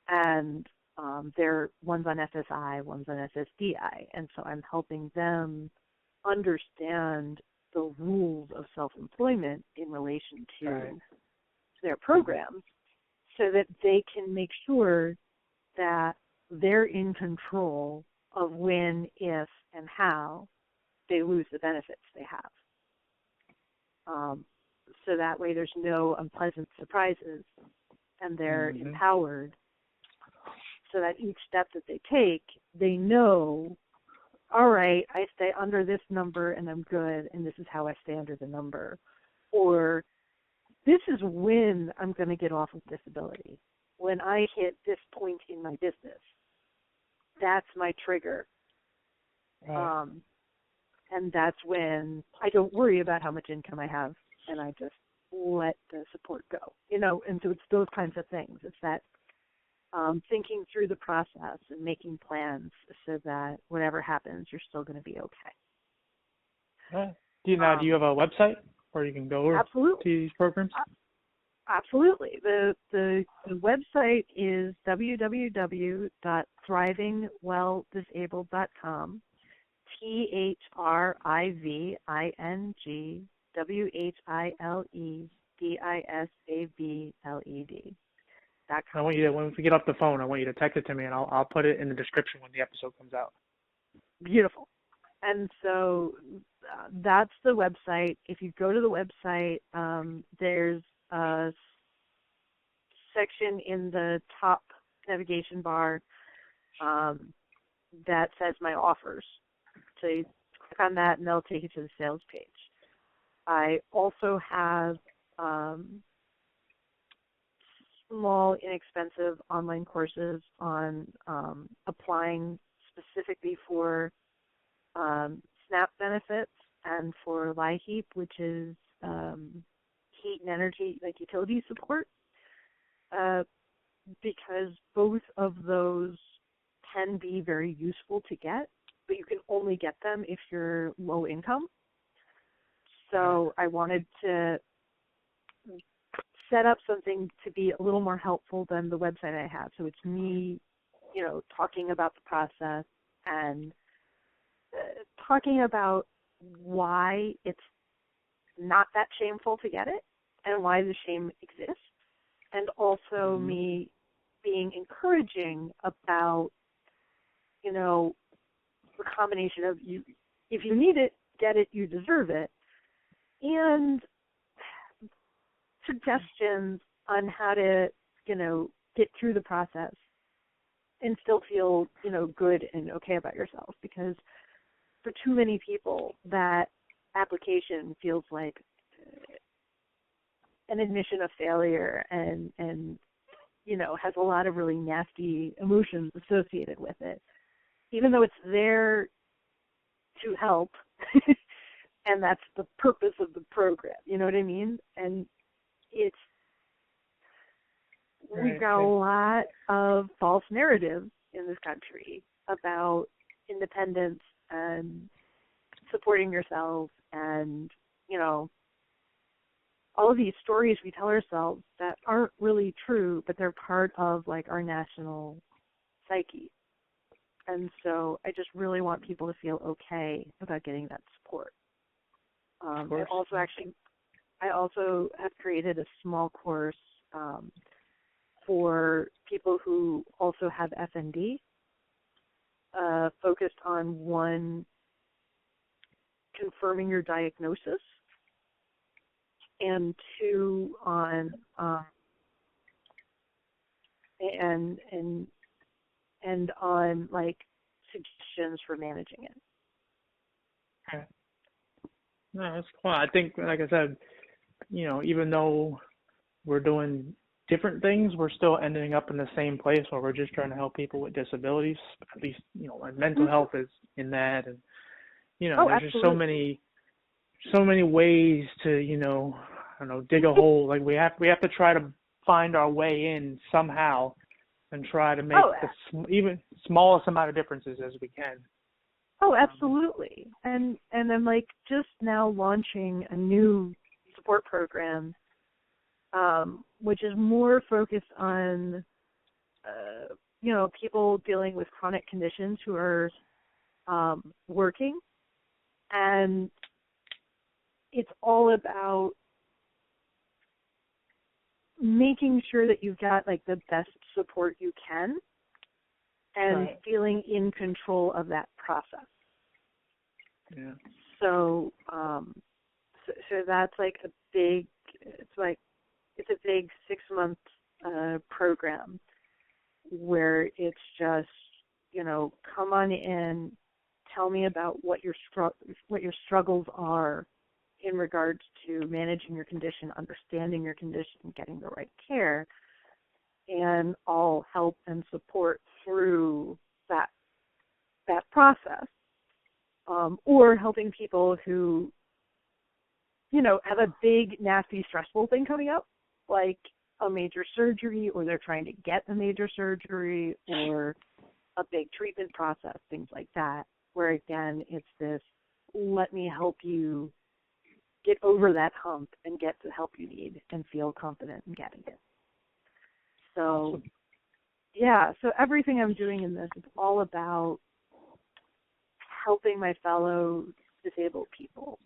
And one's on SSI, one's on SSDI. And so I'm helping them understand the rules of self-employment in relation to their programs, so that they can make sure that they're in control of when, if, and how they lose the benefits they have. So that way there's no unpleasant surprises, and they're empowered, so that each step that they take, they know, all right, I stay under this number and I'm good, and this is how I stay under the number. Or this is when I'm going to get off of disability. When I hit this point in my business, that's my trigger. Right. And that's when I don't worry about how much income I have, and I just let the support go. And so it's those kinds of things. It's that thinking through the process and making plans so that whatever happens, you're still going to be okay. Right. Do you have a website where you can go to these programs? Absolutely. The website is www.thrivingwelldisabled.com. THRIVINGWHILEDISABLED. I want you to, when we get off the phone, I want you to text it to me, and I'll put it in the description when the episode comes out. Beautiful. And so that's the website. If you go to the website, there's a section in the top navigation bar that says My Offers. So you click on that, and they'll take you to the sales page. I also have small, inexpensive online courses on applying specifically for SNAP benefits and for LIHEAP, which is heat and energy, like utility support, because both of those can be very useful to get, but you can only get them if you're low income. So I wanted to set up something to be a little more helpful than the website I have. So it's me, talking about the process and talking about why it's not that shameful to get it and why the shame exists, and also me being encouraging about, the combination of you, if you need it, get it, you deserve it, and suggestions on how to, get through the process and still feel, good and okay about yourself. Because for too many people, that application feels like an admission of failure and has a lot of really nasty emotions associated with it. Even though it's their to help. And that's the purpose of the program. You know what I mean? And we've got a lot of false narratives in this country about independence and supporting yourself and, all of these stories we tell ourselves that aren't really true, but they're part of like our national psyche. And so I just really want people to feel okay about getting that support. I also have created a small course for people who also have FND, focused on one, confirming your diagnosis, and two, on and on like suggestions for managing it. Okay. No, that's cool. I think, like I said, even though we're doing different things, we're still ending up in the same place where we're just trying to help people with disabilities. At least, like mental health is in that, and there's absolutely. just so many ways to, dig a hole. Like we have to try to find our way in somehow, and try to make the even smallest amount of differences as we can. Oh, absolutely. And I'm like just now launching a new support program, which is more focused on, people dealing with chronic conditions who are working. And it's all about making sure that you've got like the best support you can and feeling in control of that process. Yeah. So that's like it's a big 6-month program where it's just, come on in, tell me about what your struggles are in regards to managing your condition, understanding your condition, getting the right care, and I'll help and support through that process. Or helping people who, have a big, nasty, stressful thing coming up, like a major surgery, or they're trying to get a major surgery, or a big treatment process, things like that, where again, it's this, let me help you get over that hump and get the help you need and feel confident in getting it. So, so everything I'm doing in this is all about helping my fellow disabled people.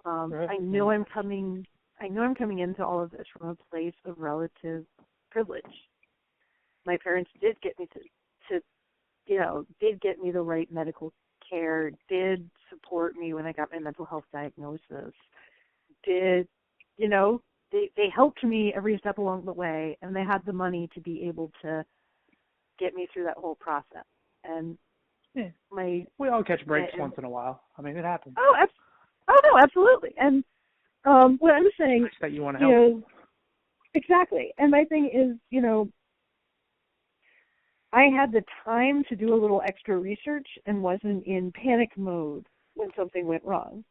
I know I'm coming into all of this from a place of relative privilege. My parents did get me did get me the right medical care, did support me when I got my mental health diagnosis, they helped me every step along the way, and they had the money to be able to get me through that whole process. And we all catch breaks once in a while. I mean, it happens. Oh no, absolutely. And what I'm saying is that you want to help. Exactly. And my thing is, I had the time to do a little extra research and wasn't in panic mode when something went wrong.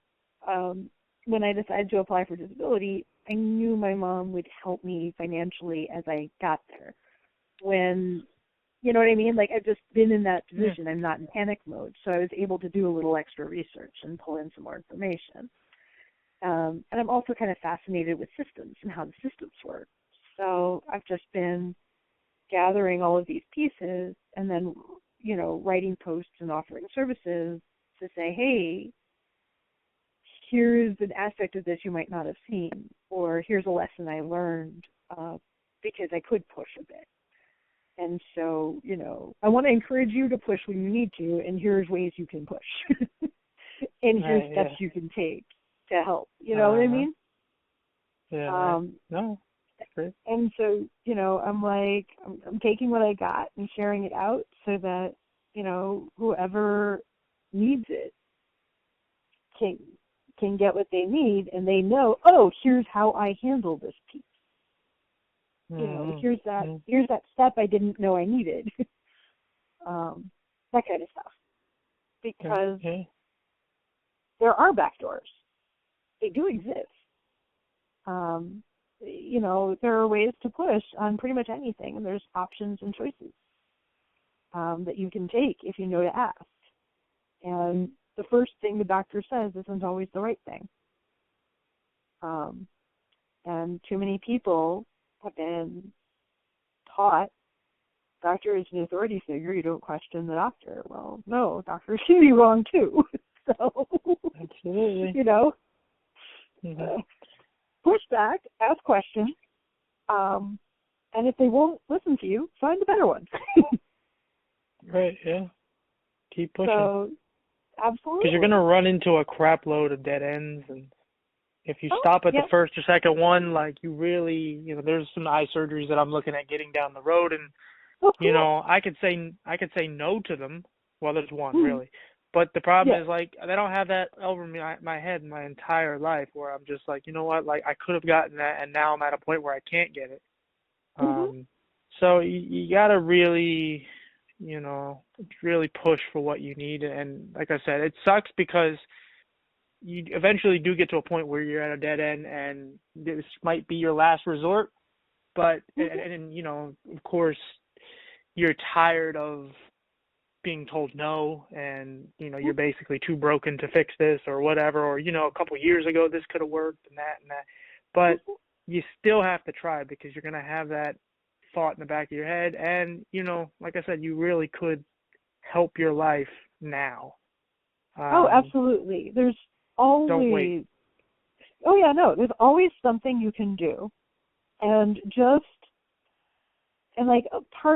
When I decided to apply for disability, I knew my mom would help me financially as I got there. When, you know what I mean? Like, I've just been in that position. I'm not in panic mode. So I was able to do a little extra research and pull in some more information. And I'm also kind of fascinated with systems and how the systems work. So I've just been gathering all of these pieces and then, writing posts and offering services to say, hey, here's an aspect of this you might not have seen, or here's a lesson I learned because I could push a bit. And so, I want to encourage you to push when you need to, and here's ways you can push. And here's steps you can take to help. You know what I mean? Yeah. No. Great. And so, I'm like, I'm taking what I got and sharing it out so that, whoever needs it can get what they need, and they know, oh, here's how I handle this piece. Here's that step I didn't know I needed. That kind of stuff. Because there are backdoors. They do exist. There are ways to push on pretty much anything, and there's options and choices that you can take if you know to ask. And the first thing the doctor says isn't always the right thing. And too many people have been taught doctor is an authority figure, you don't question the doctor. Well, no, doctors can be wrong too. So, absolutely. Push back, ask questions, and if they won't listen to you, find a better one. Right, yeah. Keep pushing. So, absolutely. Because you're going to run into a crap load of dead ends, and if you stop at the first or second one, like you really, there's some eye surgeries that I'm looking at getting down the road, and I could say no to them. Well, there's one really, but the problem is like they don't have that over my head my entire life where I'm just like, you know what, like I could have gotten that, and now I'm at a point where I can't get it. So you gotta really, really push for what you need, and like I said, it sucks because you eventually do get to a point where you're at a dead end, and this might be your last resort. But and of course, you're tired of being told no, and you're basically too broken to fix this or whatever, or a couple of years ago this could have worked and that. But you still have to try, because you're gonna have that thought in the back of your head, and like I said, you really could help your life now. Absolutely. There's always. Don't wait. Oh yeah, no. There's always something you can do, and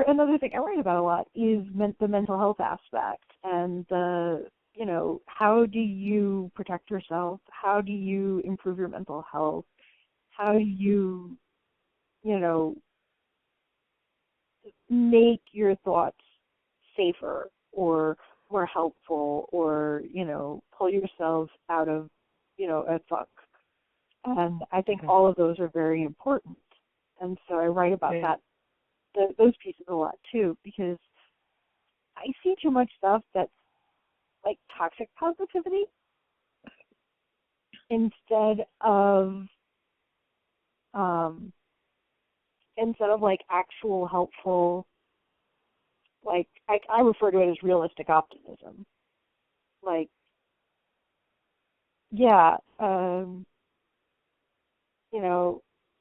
another thing I write about a lot is the mental health aspect, and the how do you protect yourself? How do you improve your mental health? How do you make your thoughts safer or more helpful, or pull yourself out of a funk. And I think all of those are very important, and so I write about those pieces a lot too, because I see too much stuff that's like toxic positivity instead of like actual helpful, like I refer to it as realistic optimism. Like,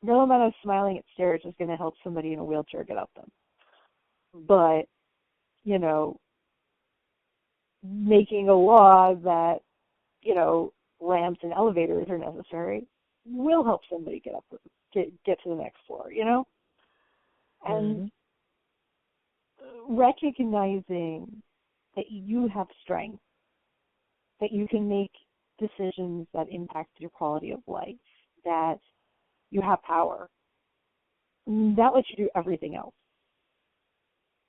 no amount of smiling at stairs is going to help somebody in a wheelchair get up them. But, making a law that, ramps and elevators are necessary will help somebody get up, get to the next floor, And recognizing that you have strength, that you can make decisions that impact your quality of life, that you have power, that lets you do everything else.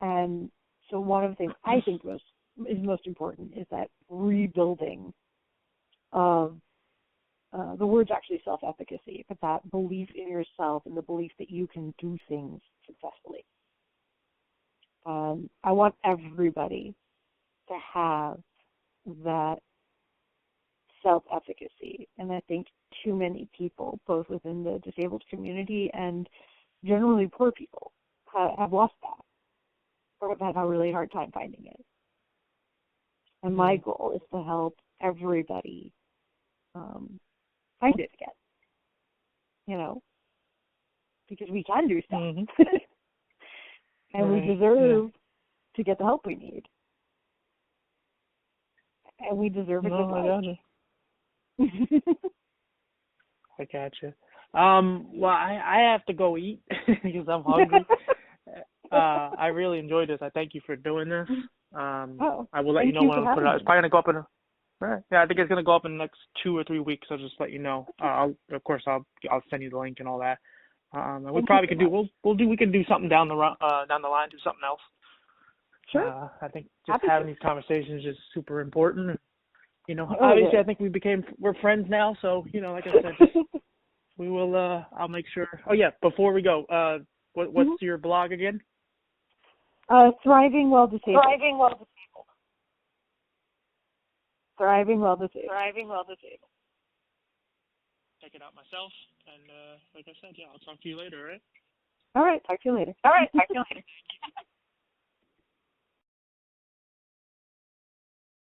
And so one of the things I think is most important is that rebuilding of the word's actually self-efficacy, but that belief in yourself and the belief that you can do things successfully. I want everybody to have that self-efficacy, and I think too many people, both within the disabled community and generally poor people, have lost that, or have had a really hard time finding it. And my goal is to help everybody find it again, because we can do stuff. And we deserve to get the help we need. And we deserve a good life. I gotcha. Well, I have to go eat because I'm hungry. I really enjoyed this. I thank you for doing this. I will let you know when I put it out. It's probably going to go up I think it's going to go up in the next 2 or 3 weeks. I'll just let you know. I'll send you the link and all that. And we probably could we can do something down the line, do something else. Sure. I think just having these conversations is super important. And, obviously I think we're friends now. So, like I said, we will, I'll make sure. Oh yeah, before we go, what's your blog again? Thriving While Disabled. Thriving while disabled. Check it out myself, and like I said, yeah, I'll talk to you later, all right? All right, talk to you later.